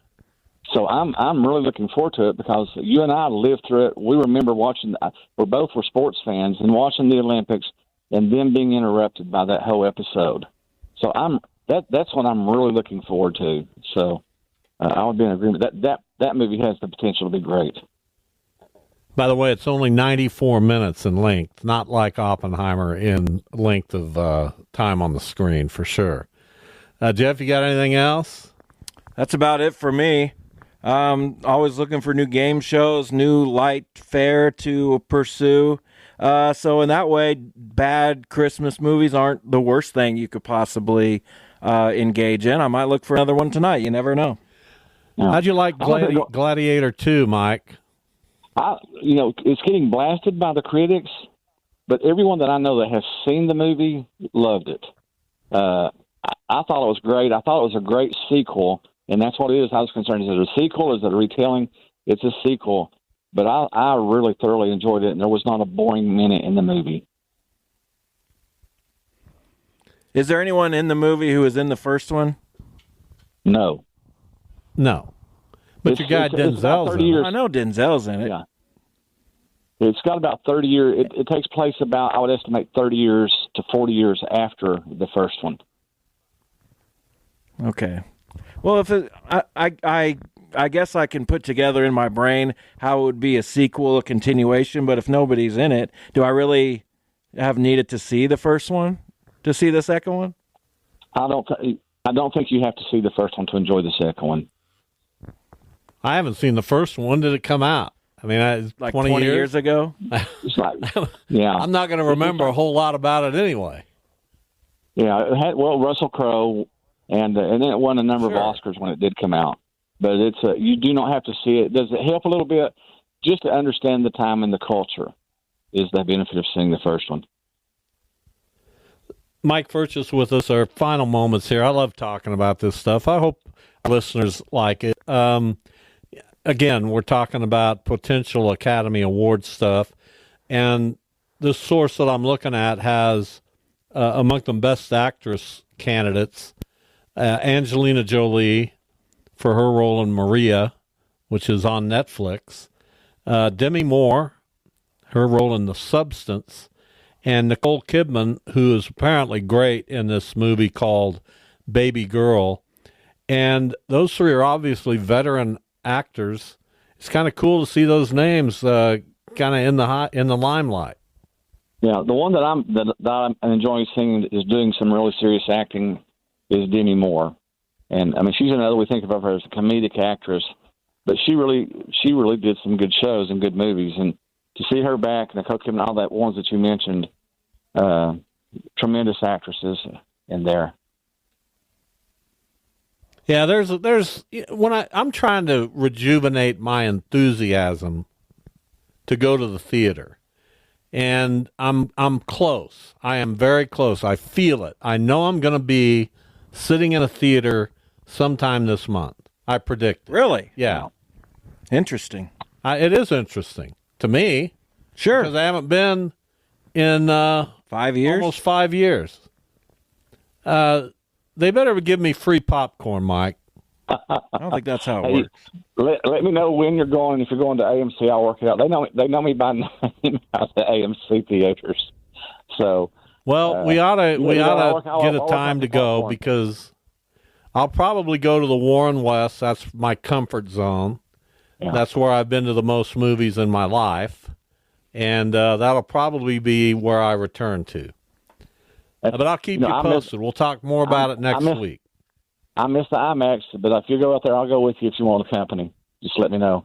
So I'm really looking forward to it because you and I lived through it. We remember watching. We both were sports fans and watching the Olympics and then being interrupted by that whole episode. So that's what I'm really looking forward to. So I would be in agreement. That movie has the potential to be great. By the way, it's only 94 minutes in length, not like Oppenheimer in length of time on the screen, for sure. Jeff, you got anything else? That's about it for me. Always looking for new game shows, new light fare to pursue. So in that way, bad Christmas movies aren't the worst thing you could possibly engage in. I might look for another one tonight. You never know. How'd you like Gladiator 2, Mike? It's getting blasted by the critics, but everyone that I know that has seen the movie loved it. I thought it was great. I thought it was a great sequel, and that's what it is. I was concerned, is it a sequel? Is it a retelling? It's a sequel, but I really thoroughly enjoyed it, and there was not a boring minute in the movie. Is there anyone in the movie who was in the first one? No. But your guy Denzel's in it. I know Denzel's in it. Yeah. It's got about 30 years. It takes place about, I would estimate, 30 years to 40 years after the first one. Okay. Well, I guess I can put together in my brain how it would be a sequel, a continuation, but if nobody's in it, do I really have needed to see the first one to see the second one? I don't think you have to see the first one to enjoy the second one. I haven't seen the first one. When did it come out? I mean, Like 20 years ago? It's like, yeah. I'm not going to remember a whole lot about it anyway. Yeah, it had Russell Crowe, and then it won a number of Oscars when it did come out. But it's you do not have to see it. Does it help a little bit just to understand the time and the culture? Is the benefit of seeing the first one? Mike Furchess with us. Our final moments here. I love talking about this stuff. I hope listeners like it. Again, we're talking about potential Academy Award stuff, and the source that I'm looking at has among them Best Actress candidates, Angelina Jolie for her role in Maria, which is on Netflix, Demi Moore, her role in The Substance, and Nicole Kidman, who is apparently great in this movie called Baby Girl. And those three are obviously veteran actors. It's kind of cool to see those names kind of in the limelight. Yeah, the one that I'm enjoying seeing is doing some really serious acting is Demi Moore, and I mean she's another we think of her as a comedic actress, but she really did some good shows and good movies, and to see her back and Nicole Kidman, all that ones that you mentioned, tremendous actresses in there. Yeah, there's when I'm trying to rejuvenate my enthusiasm to go to the theater, and I'm close. I am very close. I feel it. I know I'm going to be sitting in a theater sometime this month. I predict it. Really? Yeah. Interesting. It is interesting to me. Sure. Because I haven't been in 5 years? Almost 5 years. They better give me free popcorn, Mike. I don't think that's how it works. Let me know when you're going. If you're going to AMC, I'll work it out. They know me by name out the AMC theaters. So well, we ought to get a time to go because I'll probably go to the Warren West. That's my comfort zone. Yeah. That's where I've been to the most movies in my life, and that'll probably be where I return to. But I'll keep you posted. We'll talk more about it next week. I miss the IMAX, but if you go out there, I'll go with you if you want a company. Just let me know.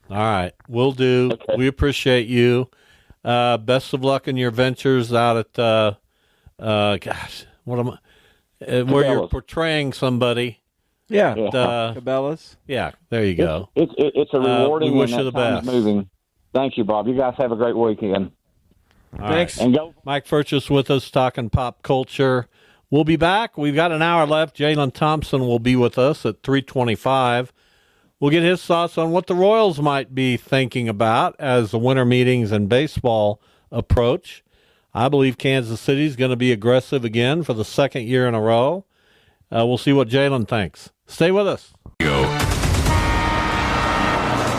All right. Will do. Okay. We appreciate you. Best of luck in your ventures out at, what am I? Where you're portraying somebody. Yeah. Cabela's. Yeah, there you go. It's a rewarding we wish you the best. Moving. Thank you, Bob. You guys have a great weekend. Thanks. Right. And go. Mike Furchess with us talking pop culture. We'll be back. We've got an hour left. Jalen Thompson will be with us at 3:25. We'll get his thoughts on what the Royals might be thinking about as the winter meetings in baseball approach. I believe Kansas City is going to be aggressive again for the second year in a row. We'll see what Jalen thinks. Stay with us.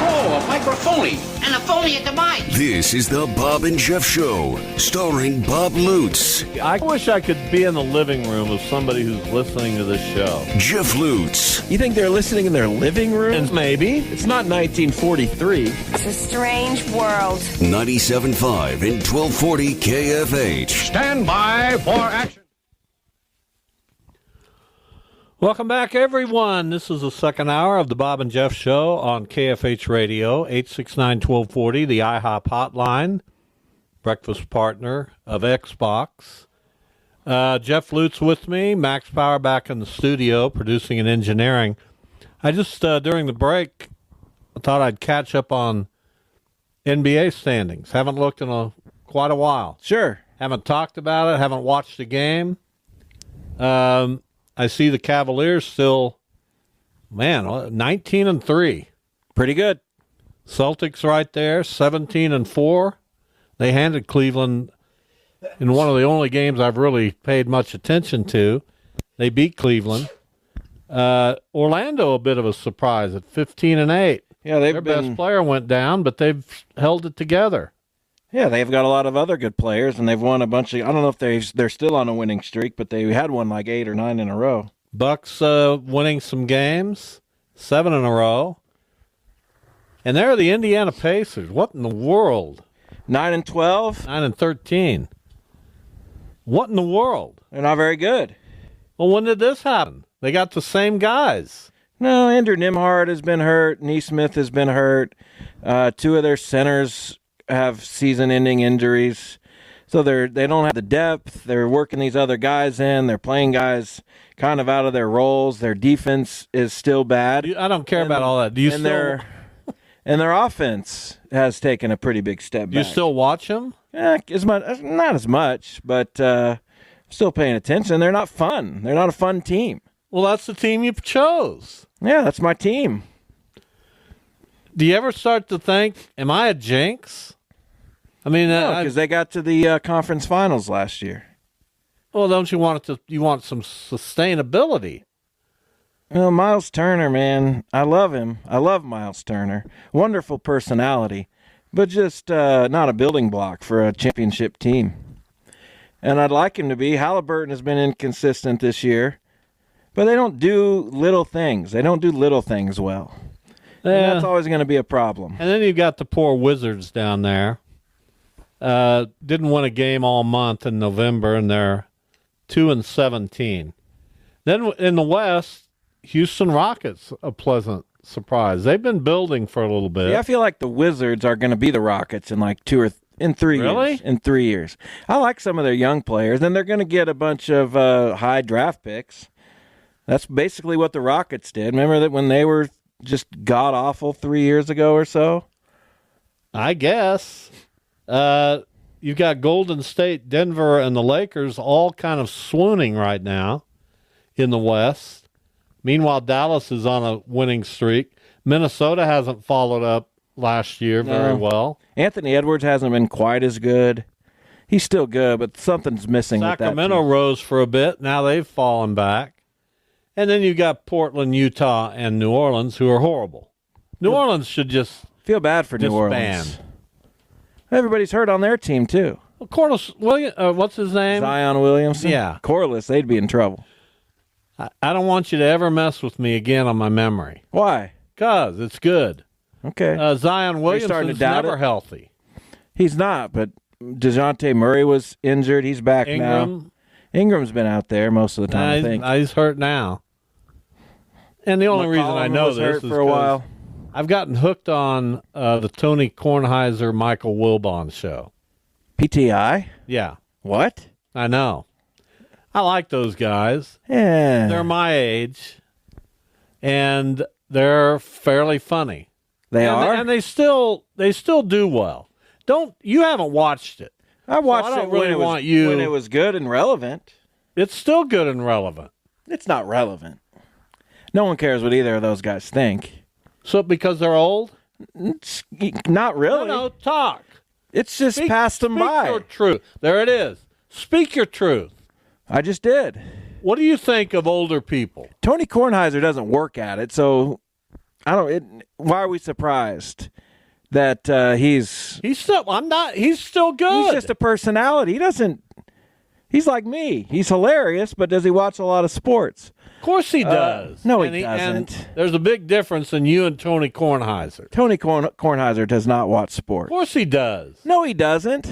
Oh, a microphony. And a phony at the mic. This is the Bob and Jeff Show, starring Bob Lutz. I wish I could be in the living room of somebody who's listening to this show. Jeff Lutz. You think they're listening in their living room? And maybe. It's not 1943. It's a strange world. 97.5 and 1240 KFH. Stand by for action. Welcome back, everyone. This is the second hour of the Bob and Jeff Show on KFH Radio, 869-1240, the IHOP hotline, breakfast partner of Xbox. Jeff Lutz with me, Max Power back in the studio, producing and engineering. I just, during the break, I thought I'd catch up on NBA standings. Haven't looked in quite a while. Sure. Haven't talked about it, haven't watched a game. I see the Cavaliers still, 19-3. Pretty good. Celtics right there, 17-4. They handed Cleveland in one of the only games I've really paid much attention to. They beat Cleveland. Orlando, a bit of a surprise at 15-8. Yeah, their best player went down, but they've held it together. Yeah, they've got a lot of other good players, and they've won a bunch of. I don't know if they're still on a winning streak, but they had one like 8 or 9 in a row. Bucks winning some games, 7 in a row, and they're the Indiana Pacers. What in the world? 9-12, 9-13. What in the world? They're not very good. Well, when did this happen? They got the same guys. No, Andrew Nimhard has been hurt. Neesmith has been hurt. Two of their centers have season-ending injuries. So they don't have the depth. They're working these other guys in. They're playing guys kind of out of their roles. Their defense is still bad. I don't care about all that. Do you still... And their offense has taken a pretty big step back. Do you still watch them? Not as much, but still paying attention. They're not fun. They're not a fun team. Well, that's the team you chose. Yeah, that's my team. Do you ever start to think, am I a jinx? I mean, because they got to the conference finals last year. Well, don't you want you want some sustainability? Well, Miles Turner, man, I love him. I love Miles Turner. Wonderful personality, but just not a building block for a championship team. And I'd like him to be. Halliburton has been inconsistent this year, but they don't do little things. They don't do little things well. Yeah. And that's always going to be a problem. And then you've got the poor Wizards down there. Didn't win a game all month in November, and they're 2-17. Then in the West, Houston Rockets, a pleasant surprise. They've been building for a little bit. Yeah, I feel like the Wizards are going to be the Rockets in like 3 years. In 3 years. I like some of their young players, and they're going to get a bunch of high draft picks. That's basically what the Rockets did. Remember that when they were just god-awful 3 years ago or so? I guess. You've got Golden State, Denver, and the Lakers all kind of swooning right now in the West. Meanwhile, Dallas is on a winning streak. Minnesota hasn't followed up last year very well. Anthony Edwards hasn't been quite as good. He's still good, but something's missing with that team. Sacramento rose for a bit. Now they've fallen back. And then you got Portland, Utah, and New Orleans, who are horrible. New Orleans should just feel bad for New Orleans. Everybody's hurt on their team, too. Well, Corliss Williams, what's his name? Zion Williamson? Yeah. Corliss, they'd be in trouble. I don't want you to ever mess with me again on my memory. Why? Because it's good. Okay. Zion Williamson's never healthy. He's not, but DeJounte Murray was injured. He's back now. Ingram's been out there most of the time, I think. He's hurt now. And the only reason I know this is for a while. I've gotten hooked on the Tony Kornheiser, Michael Wilbon show. PTI? Yeah. What? I know. I like those guys. Yeah. They're my age, and they're fairly funny. They are? And they still do well. You haven't watched it. I watched so I don't it really want you. When it was good and relevant. It's still good and relevant. It's not relevant. No one cares what either of those guys think. So because they're old? Not really. No, talk. It's just passed them by. Speak your truth. There it is. Speak your truth. I just did. What do you think of older people? Tony Kornheiser doesn't work at it, so why are we surprised that he's still? I'm not. He's still good. He's just a personality. He's like me. He's hilarious, but does he watch a lot of sports? Of course he does. No, he doesn't. And there's a big difference in you and Tony Kornheiser. Tony Kornheiser does not watch sports. Of course he does. No, he doesn't.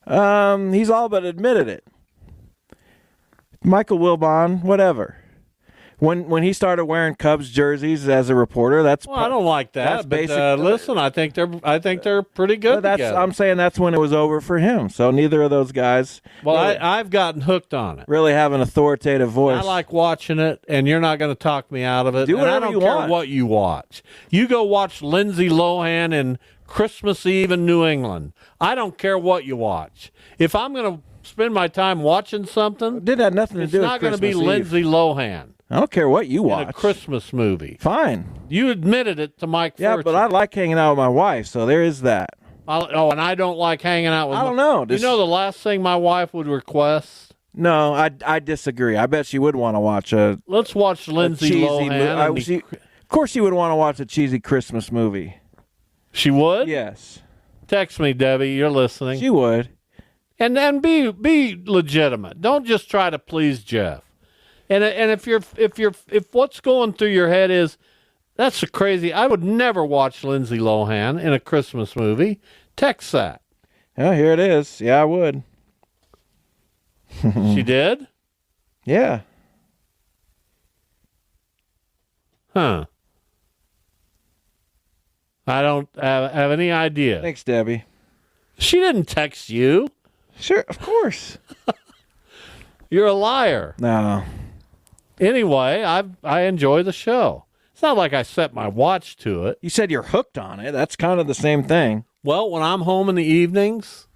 He's all but admitted it. Michael Wilbon, whatever. When he started wearing Cubs jerseys as a reporter, I don't like that. But listen, I think they're pretty good. Together. I'm saying that's when it was over for him. So neither of those guys. Well, I've gotten hooked on it. Really have an authoritative voice. I like watching it, and you're not going to talk me out of it. Do whatever I don't you care want. what you watch. You go watch Lindsay Lohan in Christmas Eve in New England. I don't care what you watch. If I'm going to spend my time watching something, it did have nothing to do with It's not going to be Eve. Lindsay Lohan. I don't care what you watch. In a Christmas movie. Fine. You admitted it to Mike Yeah, Furchy. but I like hanging out with my wife, so there is that. And I don't like hanging out with I don't know. You know the last thing my wife would request? No, I disagree. I bet she would want to watch Let's watch Lindsay Lohan. Of course she would want to watch a cheesy Christmas movie. She would? Yes. Text me, Debbie. You're listening. She would. And then be legitimate. Don't just try to please Jeff. And if what's going through your head is that's a crazy, I would never watch Lindsay Lohan in a Christmas movie. Text that. Yeah, here it is. Yeah, I would. She did? Yeah. Huh. I don't have any idea. Thanks, Debbie. She didn't text you. Sure, of course. You're a liar. No. Anyway, I enjoy the show. It's not like I set my watch to it. You said you're hooked on it. That's kind of the same thing. Well, when I'm home in the evenings,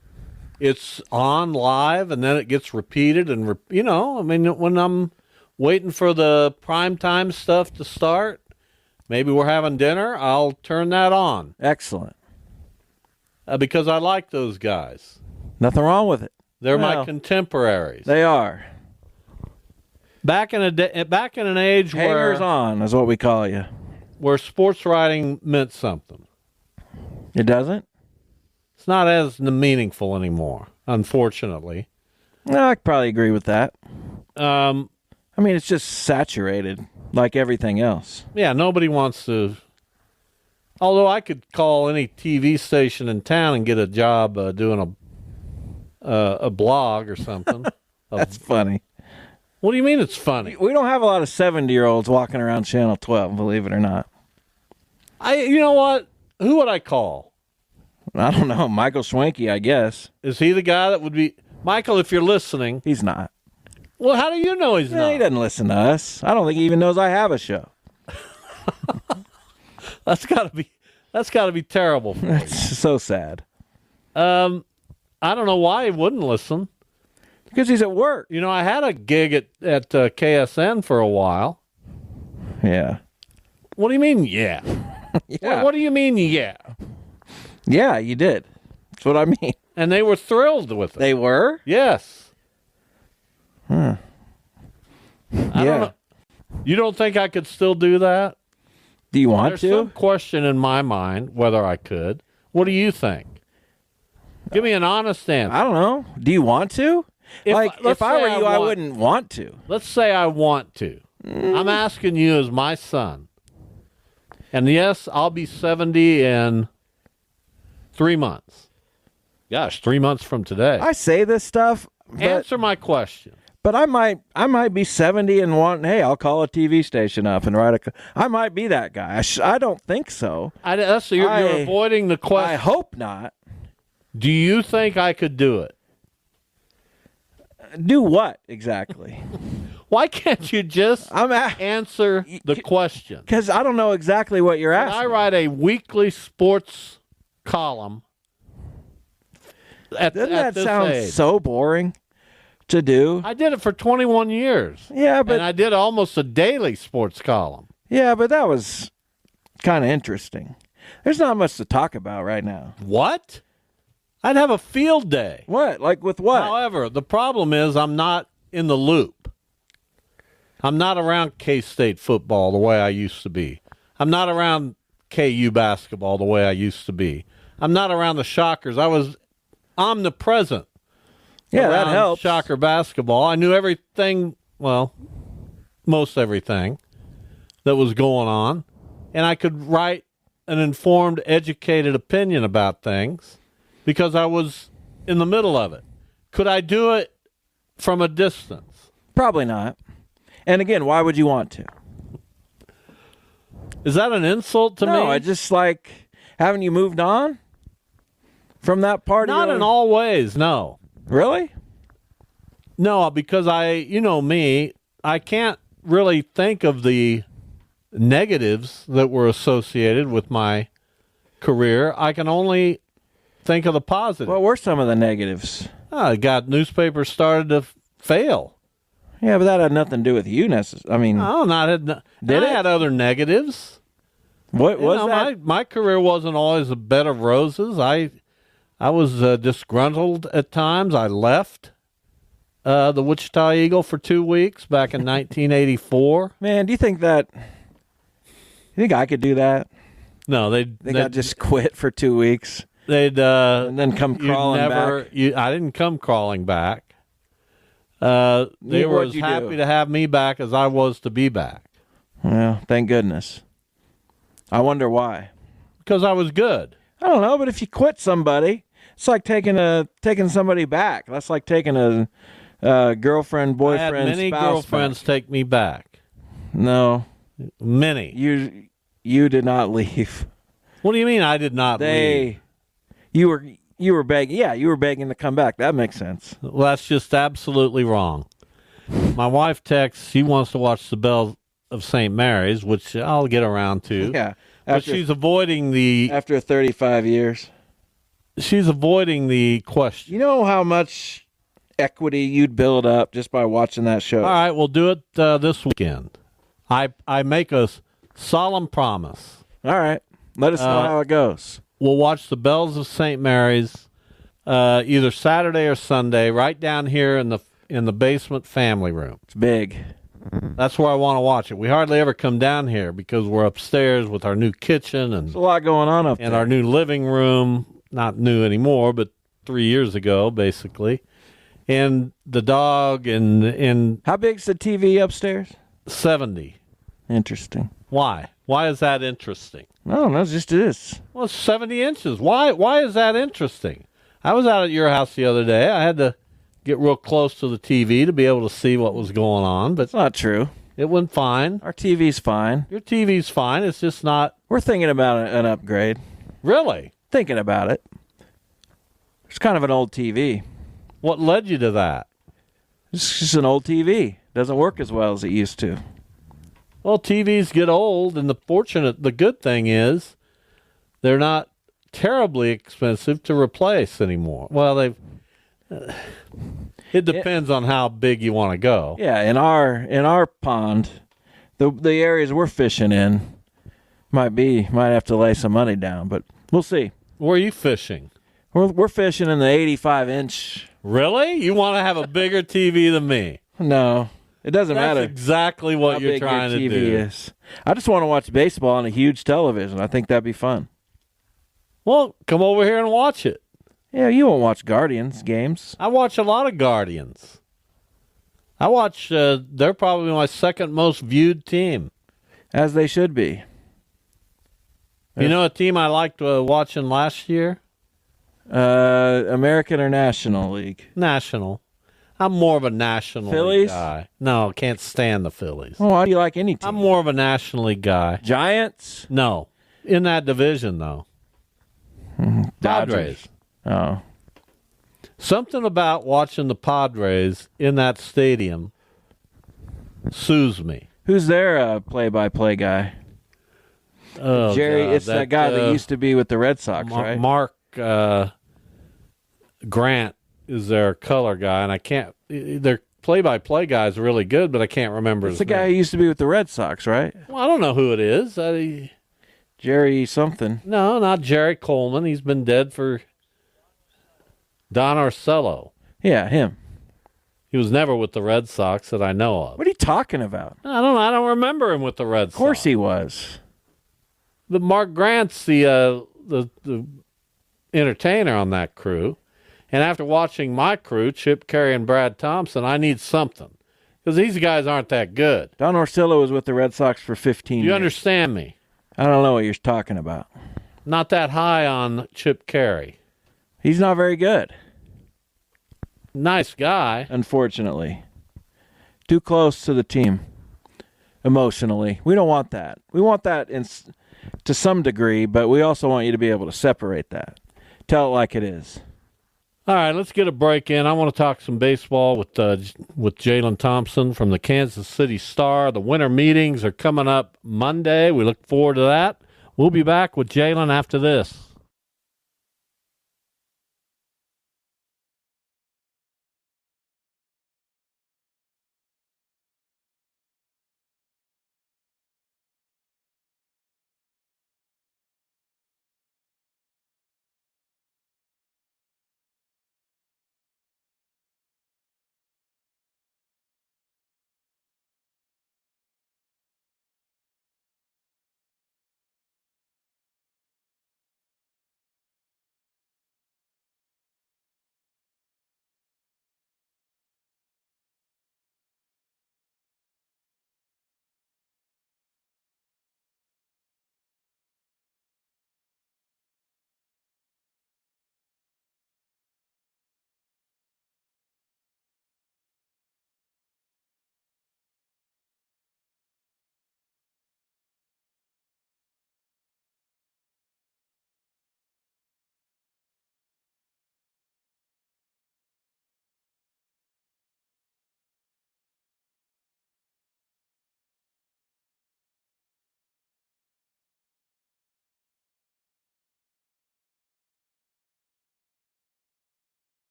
it's on live, and then it gets repeated. And, when I'm waiting for the primetime stuff to start, maybe we're having dinner, I'll turn that on. Excellent. Because I like those guys. Nothing wrong with it. They're my contemporaries. They are. Back in an age Hangers on is what we call you. Where sports writing meant something. It doesn't? It's not as meaningful anymore, unfortunately. No, I could probably agree with that. I mean, it's just saturated like everything else. Yeah, nobody wants to. Although I could call any TV station in town and get a job doing a blog or something. That's funny. What do you mean it's funny? We don't have a lot of 70-year-olds walking around Channel 12, believe it or not. You know what? Who would I call? I don't know. Michael Schwenke, I guess. Is he the guy that would be... Michael, if you're listening... He's not. Well, how do you know he's not? He doesn't listen to us. I don't think he even knows I have a show. That's got to be terrible for That's so sad. I don't know why he wouldn't listen. Because he's at work. You know, I had a gig at KSN for a while. Yeah. What do you mean, yeah? Yeah. What do you mean, yeah? Yeah, you did. That's what I mean. And they were thrilled with it. They were? Yes. Huh. I don't know. You don't think I could still do that? Do you want There's to? some question in my mind whether I could. What do you think? Give me an honest answer. I don't know. Do you want to? If I were you, I wouldn't want to. Let's say I want to. I'm asking you as my son. And yes, I'll be 70 in 3 months. Gosh, 3 months from today. I say this stuff. Answer my question. But I might be 70 and want, hey, I'll call a TV station up and write a... I might be that guy. I don't think so. So you're avoiding the question. I hope not. Do you think I could do it? Do what exactly? Why can't you just answer the question? Because I don't know exactly what you're asking. I write a weekly sports column. Doesn't that sound so boring to do? I did it for 21 years. Yeah, but... And I did almost a daily sports column. Yeah, but that was kind of interesting. There's not much to talk about right now. What? I'd have a field day. What? Like with what? However, the problem is I'm not in the loop. I'm not around K-State football the way I used to be. I'm not around KU basketball the way I used to be. I'm not around the Shockers. I was omnipresent. Yeah, that helps. Shocker basketball. I knew everything, well, most everything that was going on. And I could write an informed, educated opinion about things because I was in the middle of it. Could I do it from a distance? Probably not. And again, why would you want to? Is that an insult to me? No, I just like, haven't you moved on from that part? Not in all ways, no. Really? No, because you know me, I can't really think of the negatives that were associated with my career. I can only think of the positives. What were some of the negatives? I got newspapers started to fail. Yeah, but that had nothing to do with you necessarily. I mean, I had other negatives. What was that? My career wasn't always a bed of roses. I was disgruntled at times. I left the Wichita Eagle for 2 weeks back in 1984. Man, do you think I could do that? No, I just quit for 2 weeks. They'd and then come crawling back. I didn't come crawling back. They were as happy to have me back as I was to be back. Well, thank goodness. I wonder why. Because I was good. I don't know, but if you quit somebody, it's like taking somebody back. That's like taking a girlfriend, boyfriend, I had many spouse girlfriends back. take me back. No, Many. You did not leave. What do you mean I did not leave? You were begging. Yeah, you were begging to come back. That makes sense. Well, that's just absolutely wrong. My wife texts. She wants to watch the Bells of St. Mary's, which I'll get around to. Yeah. But she's avoiding the... After 35 years. She's avoiding the question. You know how much equity you'd build up just by watching that show? All right, we'll do it this weekend. I make a solemn promise. All right. Let us know how it goes. We'll watch the Bells of St. Mary's either Saturday or Sunday right down here in the basement family room. It's big. That's where I want to watch it. We hardly ever come down here because we're upstairs with our new kitchen and there's a lot going on up there. And our new living room. Not new anymore, but 3 years ago, basically. And the dog and how big's the TV upstairs? 70. Interesting. Why? Why is that interesting? No, it just is. Well, it's 70 inches. Why is that interesting? I was out at your house the other day. I had to get real close to the TV to be able to see what was going on, but it's not true. It went fine. Our TV's fine. Your TV's fine. It's just not... We're thinking about an upgrade. Really? Thinking about it. It's kind of an old TV. What led you to that? It's just an old TV. Doesn't work as well as it used to. Well, TVs get old, and the good thing is they're not terribly expensive to replace anymore. Well, it depends on how big you want to go. Yeah, in our pond, the areas we're fishing in might have to lay some money down, but we'll see. Where are you fishing? We're fishing in the 85-inch. Really? You want to have a bigger TV than me? No, it doesn't matter. That's exactly what you're trying to do. Is. I just want to watch baseball on a huge television. I think that'd be fun. Well, come over here and watch it. Yeah, you won't watch Guardians games. I watch a lot of Guardians. I watch, they're probably my second most viewed team. As they should be. You know a team I liked watching last year? American or National League? National. I'm more of a National Phillies? League guy. No, can't stand the Phillies. Oh, why do you like any team? I'm more of a National League guy. Giants? No. In that division, though. Padres. Oh. Something about watching the Padres in that stadium soothes me. Who's their play-by-play guy? Oh, Jerry, God, it's that guy that used to be with the Red Sox, right? Mark Grant is their color guy, and I can't. Their play-by-play guy is really good, but I can't remember his name. It's the guy who used to be with the Red Sox, right? Well, I don't know who it is. Jerry something. No, not Jerry Coleman. He's been dead for... Don Orsello. Yeah, him. He was never with the Red Sox that I know of. What are you talking about? I don't remember him with the Red Sox. Of course he was. The Mark Grant's the entertainer on that crew. And after watching my crew, Chip Carey and Brad Thompson, I need something. Because these guys aren't that good. Don Orsillo was with the Red Sox for 15 years. You understand me? I don't know what you're talking about. Not that high on Chip Carey. He's not very good. Nice guy. Unfortunately. Too close to the team. Emotionally. We don't want that. We want that to some degree, but we also want you to be able to separate that. Tell it like it is. All right, let's get a break in. I want to talk some baseball with Jalen Thompson from the Kansas City Star. The winter meetings are coming up Monday. We look forward to that. We'll be back with Jalen after this.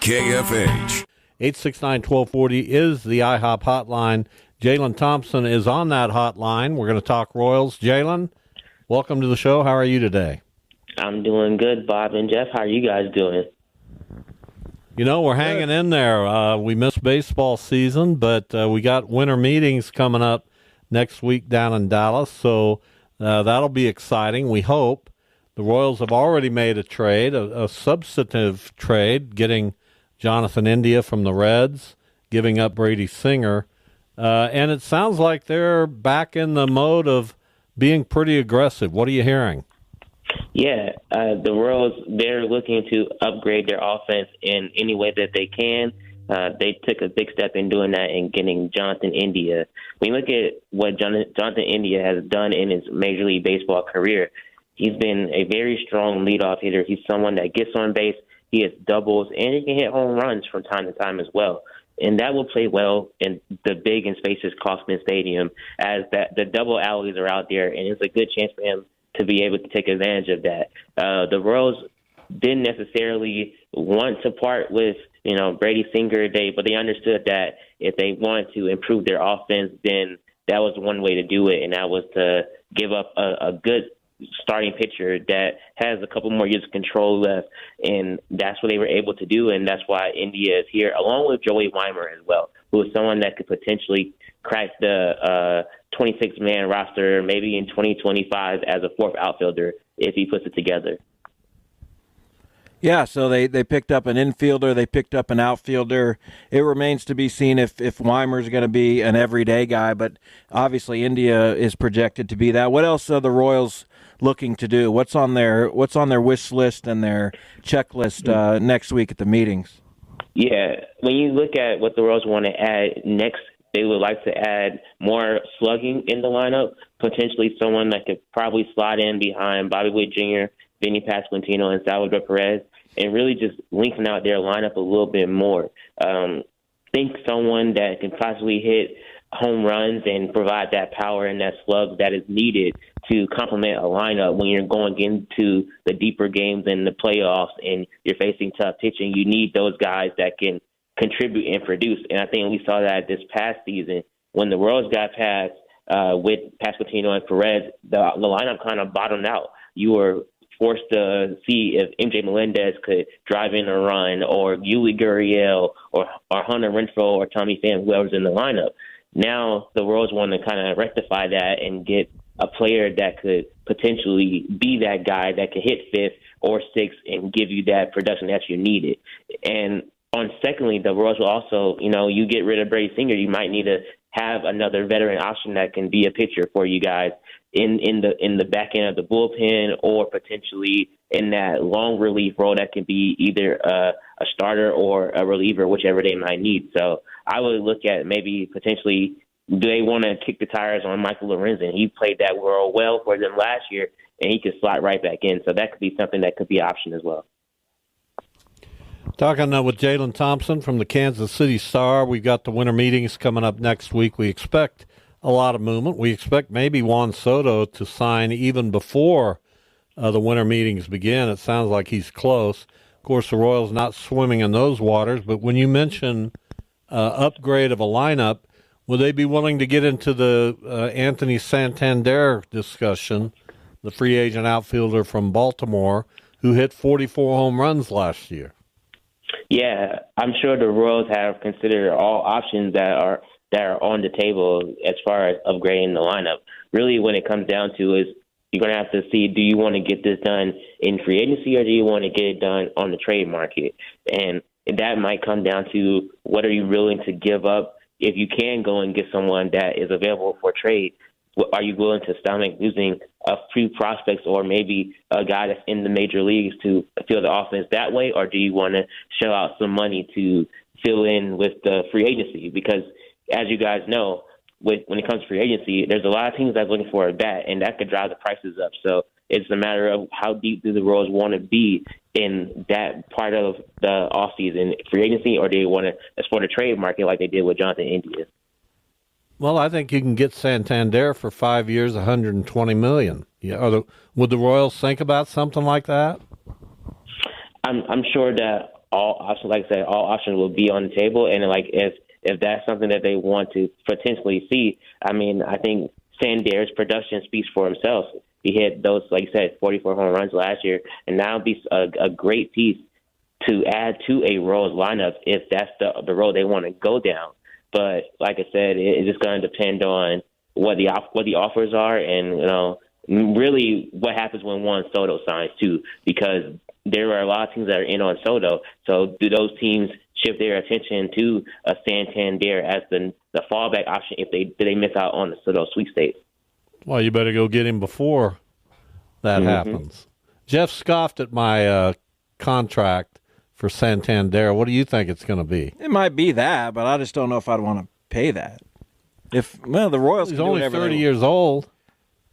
KFH. 869-1240 is the IHOP hotline. Jalen Thompson is on that hotline. We're going to talk Royals. Jalen, welcome to the show. How are you today? I'm doing good, Bob and Jeff. How are you guys doing? You know, we're hanging in there. We missed baseball season, but we got winter meetings coming up next week down in Dallas, so that'll be exciting, we hope. The Royals have already made a trade, a substantive trade, getting Jonathan India from the Reds, giving up Brady Singer. And it sounds like they're back in the mode of being pretty aggressive. What are you hearing? Yeah, the Royals, they're looking to upgrade their offense in any way that they can. They took a big step in doing that and getting Jonathan India. When you look at what Jonathan India has done in his Major League Baseball career, he's been a very strong leadoff hitter. He's someone that gets on base, he hits doubles, and he can hit home runs from time to time as well. And that will play well in the big and spacious Kauffman Stadium, as that the double alleys are out there, and it's a good chance for him to be able to take advantage of that. The Royals didn't necessarily want to part with, Brady Singer, but they understood that if they wanted to improve their offense, then that was one way to do it, and that was to give up a good starting pitcher that has a couple more years of control left, and that's what they were able to do, and that's why India is here, along with Joey Weimer as well, who is someone that could potentially crack the 26-man roster maybe in 2025 as a fourth outfielder if he puts it together. Yeah, so they picked up an infielder, they picked up an outfielder. It remains to be seen if Weimer's going to be an everyday guy, but obviously India is projected to be that. What else are the Royals looking to do? What's on their wish list and their checklist next week at the meetings? Yeah, when you look at what the Royals want to add next, they would like to add more slugging in the lineup, potentially someone that could probably slot in behind Bobby Witt Jr., Vinny Pasquantino, and Salvador Perez, and really just lengthen out their lineup a little bit more. Think someone that can possibly hit home runs and provide that power and that slug that is needed to complement a lineup when you're going into the deeper games and the playoffs and you're facing tough pitching. You need those guys that can contribute and produce. And I think we saw that this past season when the Royals got past with Pasquantino and Perez, the lineup kind of bottomed out. You were forced to see if MJ Melendez could drive in a run, or Yuli Gurriel, or Hunter Renfroe, or Tommy Pham, whoever's in the lineup. Now the Royals want to kind of rectify that and get a player that could potentially be that guy that could hit fifth or sixth and give you that production that you needed. And secondly, the Royals will also, you get rid of Brady Singer, you might need to have another veteran option that can be a pitcher for you guys in the back end of the bullpen, or potentially in that long relief role that can be either a starter or a reliever, whichever they might need. So I would look at maybe potentially, do they want to kick the tires on Michael Lorenzen? He played that role well for them last year, and he could slot right back in. So that could be something that could be an option as well. Talking with Jalen Thompson from the Kansas City Star. We've got the winter meetings coming up next week. We expect a lot of movement. We expect maybe Juan Soto to sign even before the winter meetings begin. It sounds like he's close. Of course, the Royals not swimming in those waters, but when you mention upgrade of a lineup, would they be willing to get into the Anthony Santander discussion, the free agent outfielder from Baltimore, who hit 44 home runs last year? Yeah, I'm sure the Royals have considered all options that are on the table as far as upgrading the lineup. Really, when it comes down to is you're going to have to see, do you want to get this done in free agency or do you want to get it done on the trade market? And that might come down to what are you willing to give up if you can go and get someone that is available for trade. Are you willing to stomach losing a few prospects or maybe a guy that's in the major leagues to fill the offense that way, or do you want to shell out some money to fill in with the free agency? Because as you guys know, when it comes to free agency, there's a lot of teams that's looking for a bat, and that could drive the prices up. So it's a matter of how deep do the Royals want to be in that part of the offseason free agency, or do they want to exploit a trade market like they did with Jonathan India? Well, I think you can get Santander for 5 years, $120 million. Yeah, would the Royals think about something like that? I'm sure that all options, like I said, all options will be on the table. And like if that's something that they want to potentially see, I mean, I think Sandier's production speaks for himself. He hit those, like you said, 44 home runs last year, and now be a great piece to add to a Royals lineup if that's the road they want to go down. But like I said, it's just going to depend on what the offers are, and really what happens when Juan Soto signs too, because there are a lot of teams that are in on Soto. So do those teams shift their attention to a Santander as the fallback option if they miss out on the Soto sweepstakes? Well, you better go get him before that happens. Jeff scoffed at my contract for Santander. What do you think it's going to be? It might be that, but I just don't know if I'd want to pay that. The Royals. He's only 30 years old.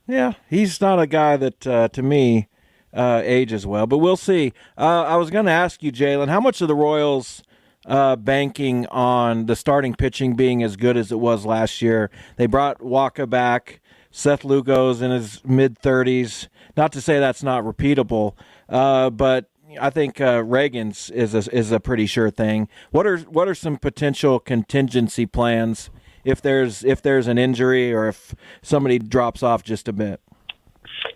Yeah, he's not a guy that, to me, ages well. But we'll see. I was going to ask you, Jalen, how much of the Royals banking on the starting pitching being as good as it was last year? They brought Waka back. Seth Lugo's in his mid-30s. Not to say that's not repeatable, but I think Reagan's is a pretty sure thing. What are some potential contingency plans if there's an injury or if somebody drops off just a bit?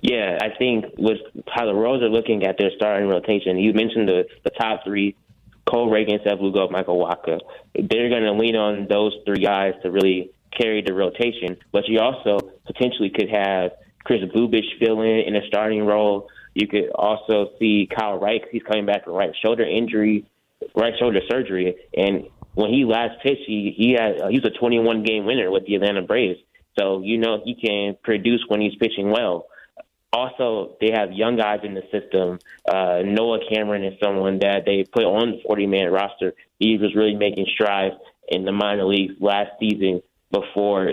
Yeah, I think with how the Royals are looking at their starting rotation, you mentioned the top three: Cole, Reagan, Seth Lugo, Michael Wacha. They're going to lean on those three guys to really carry the rotation, but you also potentially could have Chris Bubich fill in a starting role. You could also see Kyle Wright. He's coming back from right shoulder surgery, and when he last pitched, he was a 21-game winner with the Atlanta Braves. So he can produce when he's pitching well. Also, they have young guys in the system. Noah Cameron is someone that they put on the 40-man roster. He was really making strides in the minor leagues last season before,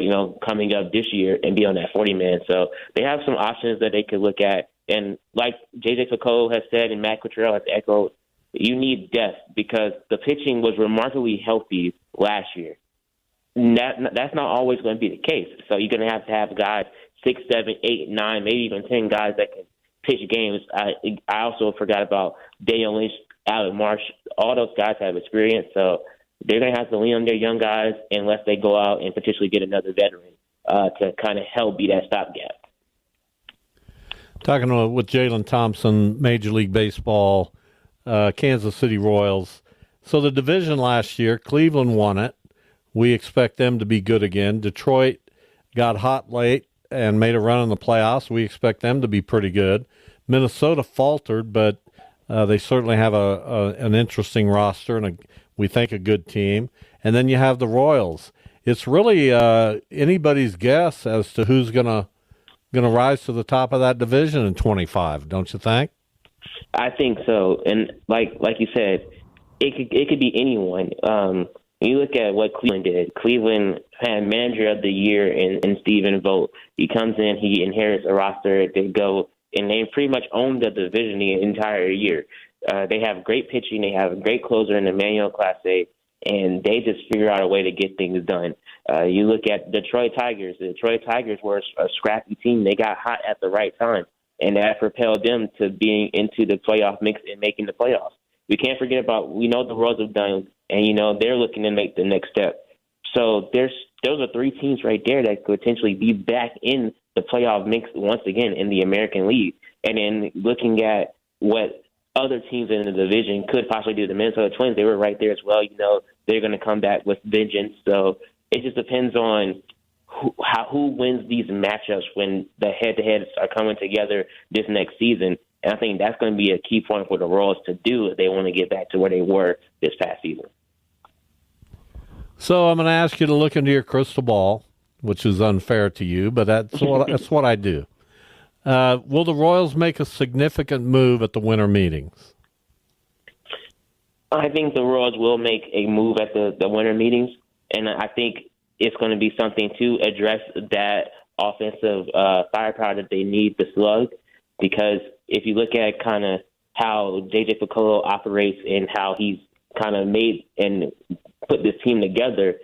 coming up this year and be on that 40-man. So they have some options that they could look at. And like J.J. Picollo has said and Matt Quatrell has echoed, you need depth because the pitching was remarkably healthy last year. That's not always going to be the case. So you're going to have guys 6, 7, 8, 9, maybe even 10 guys that can pitch games. I also forgot about Daniel Lynch, Alec Marsh. All those guys have experience, so they're going to have to lean on their young guys unless they go out and potentially get another veteran to kind of help be that stopgap. Talking with Jalen Thompson, Major League Baseball, Kansas City Royals. So the division last year, Cleveland won it. We expect them to be good again. Detroit got hot late and made a run in the playoffs. We expect them to be pretty good. Minnesota faltered, but they certainly have an interesting roster and we think a good team. And then you have the Royals. It's really anybody's guess as to who's going to rise to the top of that division in 25, don't you think? I think so. And like you said, it could be anyone. When you look at what Cleveland did, Cleveland had manager of the year in Stephen Vogt. He comes in, he inherits a roster, they go, and they pretty much own the division the entire year. They have great pitching, they have a great closer in Emmanuel Clase, and they just figure out a way to get things done. You look at Detroit Tigers. The Detroit Tigers were a scrappy team. They got hot at the right time, and that propelled them to being into the playoff mix and making the playoffs. We can't forget about, we know the Royals have done, and, they're looking to make the next step. So those are three teams right there that could potentially be back in the playoff mix once again in the American League. And then looking at what other teams in the division could possibly do. The Minnesota Twins, they were right there as well. They're going to come back with vengeance. So it just depends on who wins these matchups when the head-to-heads are coming together this next season. And I think that's going to be a key point for the Royals to do if they want to get back to where they were this past season. So I'm going to ask you to look into your crystal ball, which is unfair to you, but that's what I do. Will the Royals make a significant move at the winter meetings? I think the Royals will make a move at the winter meetings, and I think it's going to be something to address that offensive firepower that they need to slug, because if you look at kind of how J.J. Picollo operates and how he's kind of made and put this team together,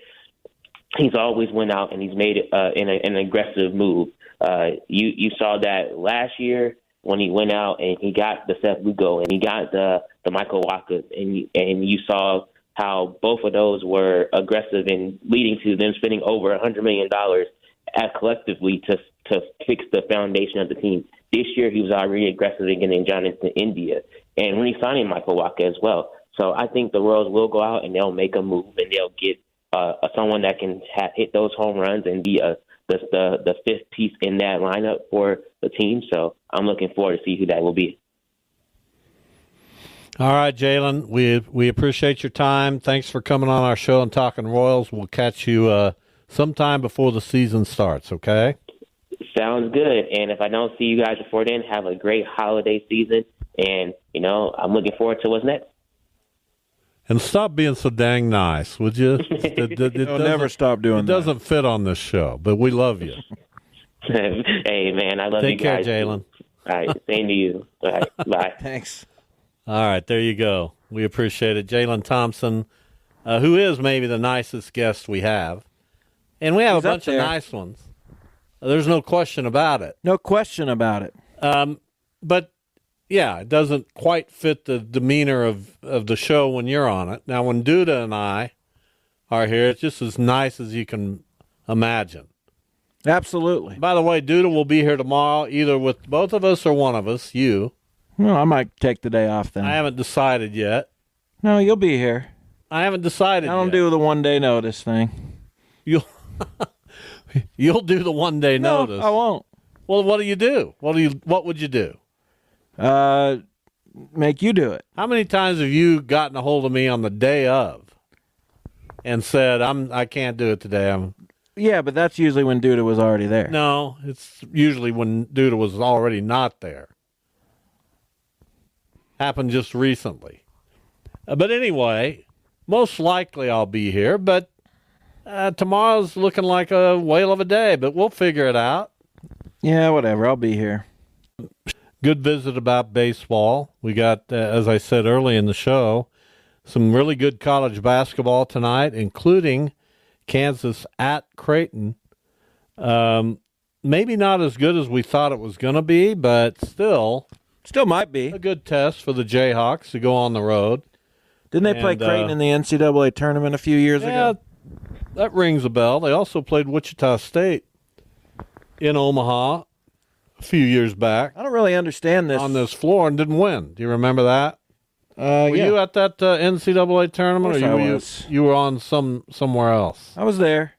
he's always went out and he's made an aggressive move. You saw that last year. when he went out and he got the Seth Lugo and he got the Michael Wakas, and you saw how both of those were aggressive and leading to them spending over $100 million collectively to fix the foundation of the team. This year, he was already aggressive in getting Jonathan India and re-signing Michael Wacha as well. So I think the Royals will go out and they'll make a move and they'll get someone that can hit those home runs and be the fifth piece in that lineup for the team. So I'm looking forward to see who that will be. All right, Jalen, we appreciate your time. Thanks for coming on our show and talking Royals. We'll catch you sometime before the season starts, okay? Sounds good. And if I don't see you guys before then, have a great holiday season. And, I'm looking forward to what's next. And stop being so dang nice, would you? You'll never stop doing that. It doesn't fit on this show, but we love you. Hey, man, I love you guys. Take care, Jalen. All right, same to you. All right, bye. Thanks. All right, there you go. We appreciate it. Jalen Thompson, who is maybe the nicest guest we have. And we have a bunch of nice ones. There's no question about it. No question about it. But, yeah, it doesn't quite fit the demeanor of the show when you're on it. Now, when Duda and I are here, it's just as nice as you can imagine. Absolutely. By the way, Duda will be here tomorrow, either with both of us or one of us, you. Well, I might take the day off then. I haven't decided yet. No, you'll be here. I haven't decided yet. I don't do the one-day notice thing. You'll do the one-day notice. No, I won't. Well, what do you do? What would you do? Make you do it. How many times have you gotten a hold of me on the day of and said, I can't do it today? Yeah, but that's usually when Duda was already there. No, it's usually when Duda was already not there. Happened just recently. But anyway, most likely I'll be here, but tomorrow's looking like a whale of a day, but we'll figure it out. Yeah, whatever. I'll be here. Good visit about baseball. We got, as I said early in the show, some really good college basketball tonight, including Kansas at Creighton. Maybe not as good as we thought it was going to be, but still might be a good test for the Jayhawks to go on the road. Didn't they play Creighton in the NCAA tournament a few years ago? That rings a bell. They also played Wichita State in Omaha a few years back. I don't really understand this. On this floor and didn't win. Do you remember that? Were you at that NCAA tournament, or you were on somewhere else? I was there.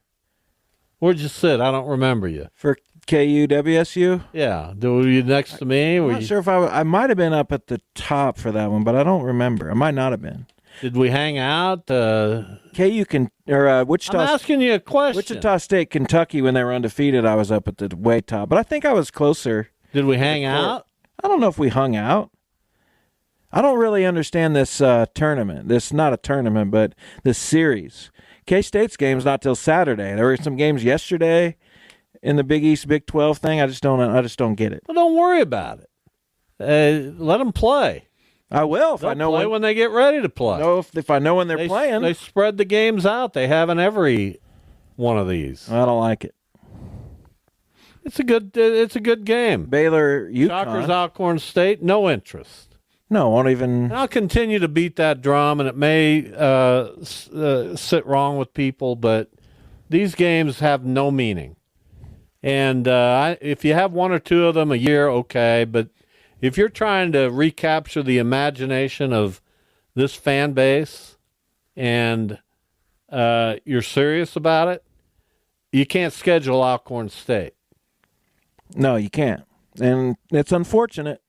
Where'd you sit? I don't remember you. For KU WSU? Yeah. Were you next to me? I'm not sure if I might have been up at the top for that one, but I don't remember. I might not have been. Did we hang out? KU Wichita. I'm asking you a question. Wichita State, Kentucky, when they were undefeated, I was up at the way top, but I think I was closer. Did we hang out? I don't know if we hung out. I don't really understand this tournament. This not a tournament, but this series. K-State's game's not till Saturday. There were some games yesterday in the Big East, Big 12 thing. I just don't get it. Well, don't worry about it. Let them play. I will if I know when they get ready to play. No, if I know when they're playing. They spread the games out. They have in every one of these. I don't like it. It's a good game. Baylor, UConn. Shockers, Alcorn State, no interest. No, won't even. And I'll continue to beat that drum, and it may sit wrong with people, but these games have no meaning. And if you have one or two of them a year, okay, but if you're trying to recapture the imagination of this fan base and you're serious about it, you can't schedule Alcorn State. No, you can't. And it's unfortunate,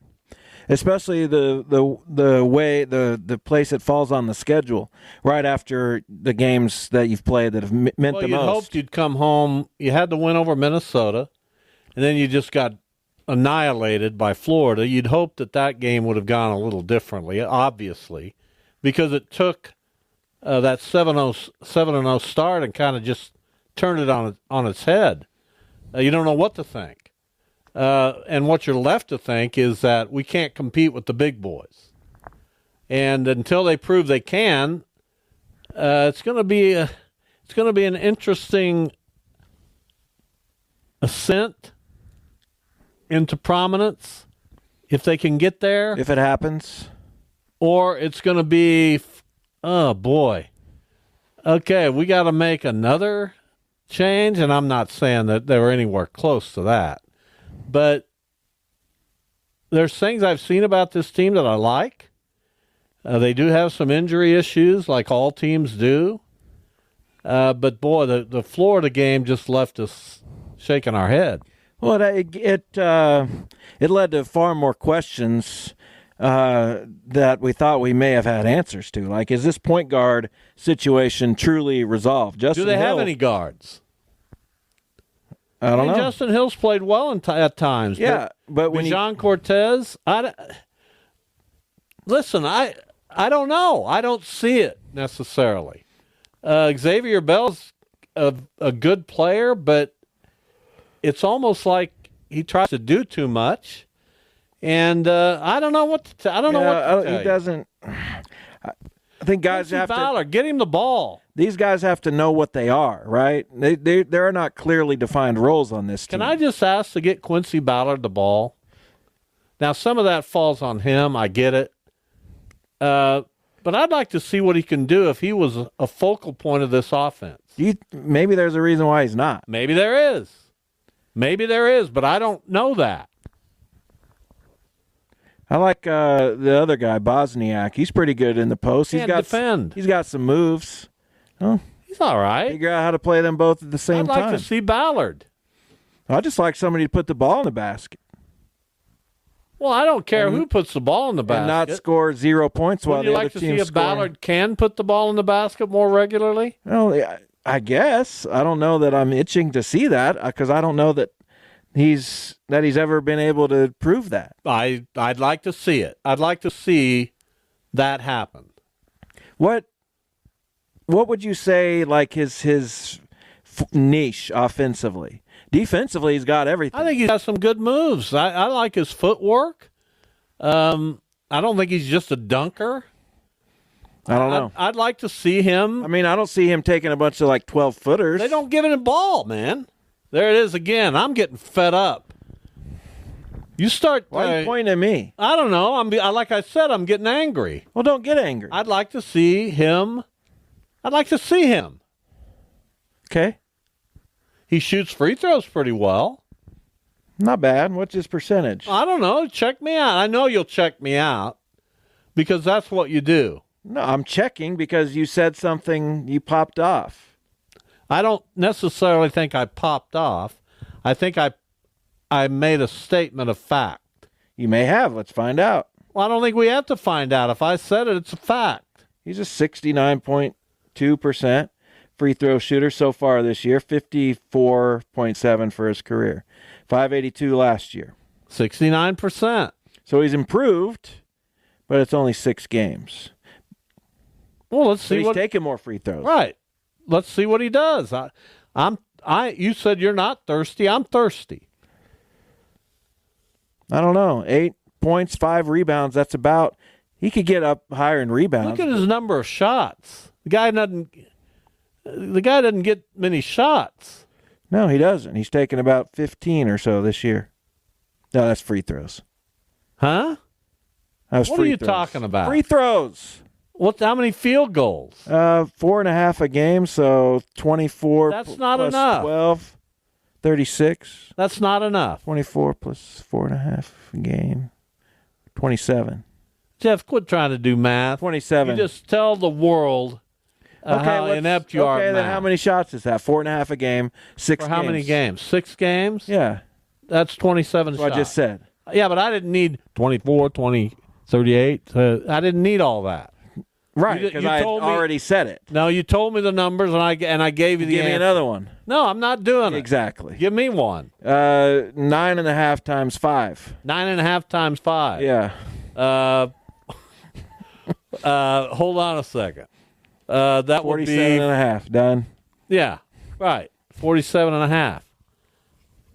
especially the way the place it falls on the schedule right after the games that you've played that have meant the most. Well, you hoped you'd come home. You had the win over Minnesota, and then you just got annihilated by Florida. You'd hope that game would have gone a little differently, obviously, because it took that 7-0 start and kind of just turned it on its head. You don't know what to think. And what you're left to think is that we can't compete with the big boys. And until they prove they can, it's going to be an interesting ascent into prominence if they can get there. If it happens. Or it's going to be, oh, boy. Okay, we got to make another change, and I'm not saying that they were anywhere close to that. But there's things I've seen about this team that I like. They do have some injury issues, like all teams do. But, boy, the Florida game just left us shaking our head. Well, it led to far more questions that we thought we may have had answers to. Like, is this point guard situation truly resolved? Do they have any guards? I don't know. Justin Hill's played well at times. Yeah, but when Jean Cortez, listen, I don't know. I don't see it necessarily. Xavier Bell's a good player, but it's almost like he tries to do too much. And I don't know what to I don't know what to tell he doesn't. I think guys have to get him the ball. These guys have to know what they are, right? There are not clearly defined roles on this team. Can I just ask to get Quincy Ballard the ball? Now, some of that falls on him. I get it. But I'd like to see what he can do if he was a focal point of this offense. Maybe there's a reason why he's not. Maybe there is. But I don't know that. I like the other guy, Bosniak. He's pretty good in the post. He's got defend. He's got some moves. Oh, he's all right. Figure out how to play them both at the same time. I'd like to see Ballard. I just like somebody to put the ball in the basket. Well, I don't care who puts the ball in the basket. And not score 0 points while the other team's scoring. Would you like to see if Ballard can put the ball in the basket more regularly? Well, I guess. I don't know that I'm itching to see that because I don't know that he's ever been able to prove that. I'd like to see it. I'd like to see that happen. What would you say like his niche offensively? Defensively, he's got everything. I think he's got some good moves. I like his footwork. I don't think he's just a dunker. I don't know. I'd like to see him. I mean, I don't see him taking a bunch of like 12-footers. They don't give him the ball, man. There it is again. I'm getting fed up. You start. Why are you pointing at me? I don't know. Like I said, I'm getting angry. Well, don't get angry. I'd like to see him. Okay. He shoots free throws pretty well. Not bad. What's his percentage? I don't know. Check me out. I know you'll check me out because that's what you do. No, I'm checking because you said something, you popped off. I don't necessarily think I popped off. I think I made a statement of fact. You may have. Let's find out. Well, I don't think we have to find out. If I said it, it's a fact. He's a 69.2% free throw shooter so far this year, 54.7 for his career, 582 last year. 69%. So he's improved, but it's only 6 games. Well, let's see. He's taking more free throws. Right. Let's see what he does. You said you're not thirsty. I'm thirsty. I don't know. 8 points, 5 rebounds. That's about. He could get up higher in rebounds. Look at his number of shots. The guy doesn't get many shots. No, he doesn't. He's taken about 15 or so this year. No, that's free throws. Huh? What are you talking about? Free throws. How many field goals? 4.5 a game, so 24. That's not plus enough. 12, 36. That's not enough. 24 plus 4.5 a game, 27. Jeff, quit trying to do math. 27. You just tell the world how inept you are at then math. how many shots is that? 4.5 a game, 6 For games. how many games? 6 games? Yeah. That's 27 That's shots. what I just said. Yeah, but I didn't need 24, 20, 38. I didn't need all that. Right, because I already said it. No, you told me the numbers, and I gave you the Give me answer. another one. No, I'm not doing it. Exactly. Give me one. 9.5 times 5. 9.5 times 5. Yeah. Hold on a second. That would be 47.5. Done. Yeah, right. 47.5.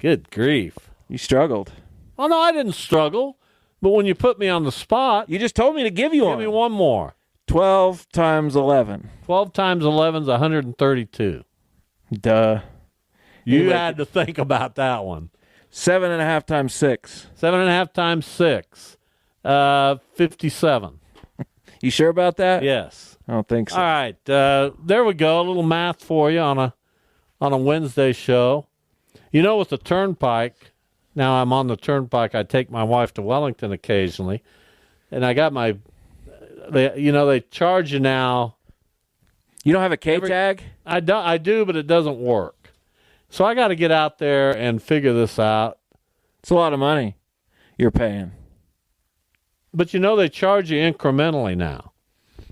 Good grief. You struggled. Oh, no, I didn't struggle. But when you put me on the spot. You just told me to give you one. Give me one more. 12 times 11. 12 times 11 is 132. Duh. You had to think about that one. 7.5 times 6. 7.5 times 6. 57. You sure about that? Yes. I don't think so. All right. There we go. A little math for you on a Wednesday show. You know, with the Turnpike, now I'm on the Turnpike. I take my wife to Wellington occasionally, and I got they charge you now. You don't have a K-tag? I do, but it doesn't work. So I got to get out there and figure this out. It's a lot of money you're paying. But they charge you incrementally now.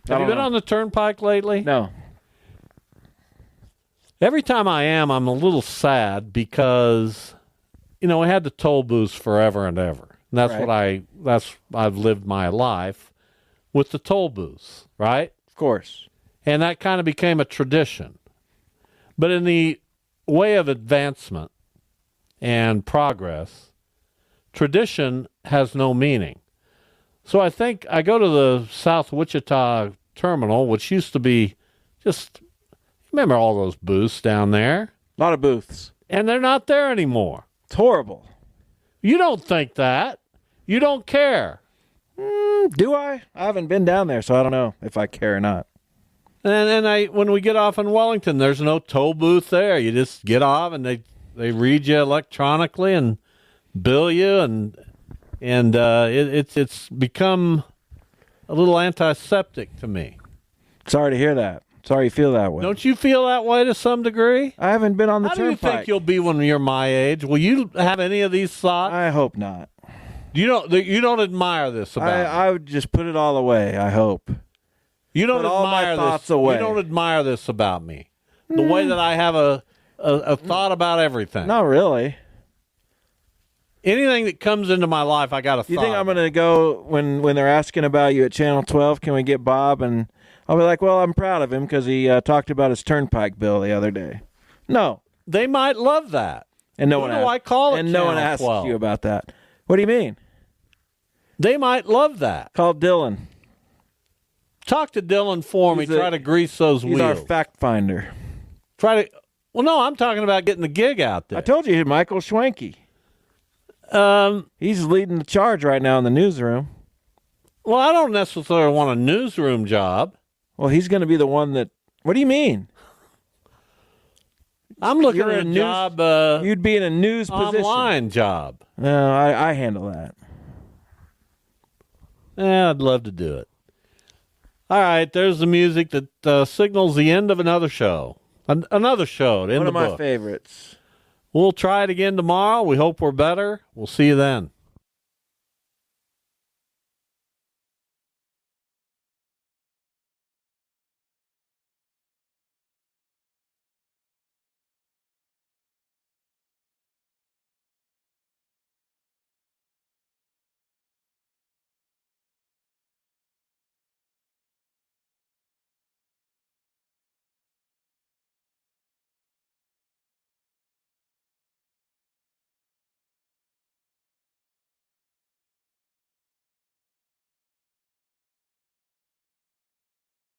Have you been on the Turnpike lately? No. Every time I am, I'm a little sad because, we had the toll booths forever and ever. And that's I've lived my life with the toll booths, right? Of course. And that kind of became a tradition. But in the way of advancement and progress, tradition has no meaning. So I think I go to the South Wichita terminal, which used to be remember all those booths down there? A lot of booths. And they're not there anymore. It's horrible. You don't think that. You don't care. Do I? I haven't been down there, so I don't know if I care or not. And when we get off in Wellington, there's no toll booth there. You just get off, and they read you electronically and bill you, and it's become a little antiseptic to me. Sorry to hear that. Sorry you feel that way. Don't you feel that way to some degree? I haven't been on the How Turnpike. do you think you'll be when you're my age? Will you have any of these thoughts? I hope not. You don't admire this about me. I would just put it all away, I hope. You don't put all my admire thoughts this. away. You don't admire this about me. The way that I have a thought about everything. Not really. Anything that comes into my life, I got a thought. You think I'm going to go when they're asking about you at Channel 12, can we get Bob? And I'll be like, well, I'm proud of him because he talked about his Turnpike bill the other day. No. They might love that. And no Who one do I call it And no one Channel asks 12? you about that. What do you mean? They might love that. Call Dylan. Talk to Dylan for me. Try to grease those wheels. He's our fact finder. Well, no, I'm talking about getting the gig out there. I told you, Michael Schwenke. He's leading the charge right now in the newsroom. Well, I don't necessarily want a newsroom job. Well, he's going to be the one that... What do you mean? I'm looking at a job... you'd be in a news position. Online job. No, I handle that. Yeah, I'd love to do it. All right, there's the music that signals the end of another show. Another show to end the book. One of my favorites. We'll try it again tomorrow. We hope we're better. We'll see you then.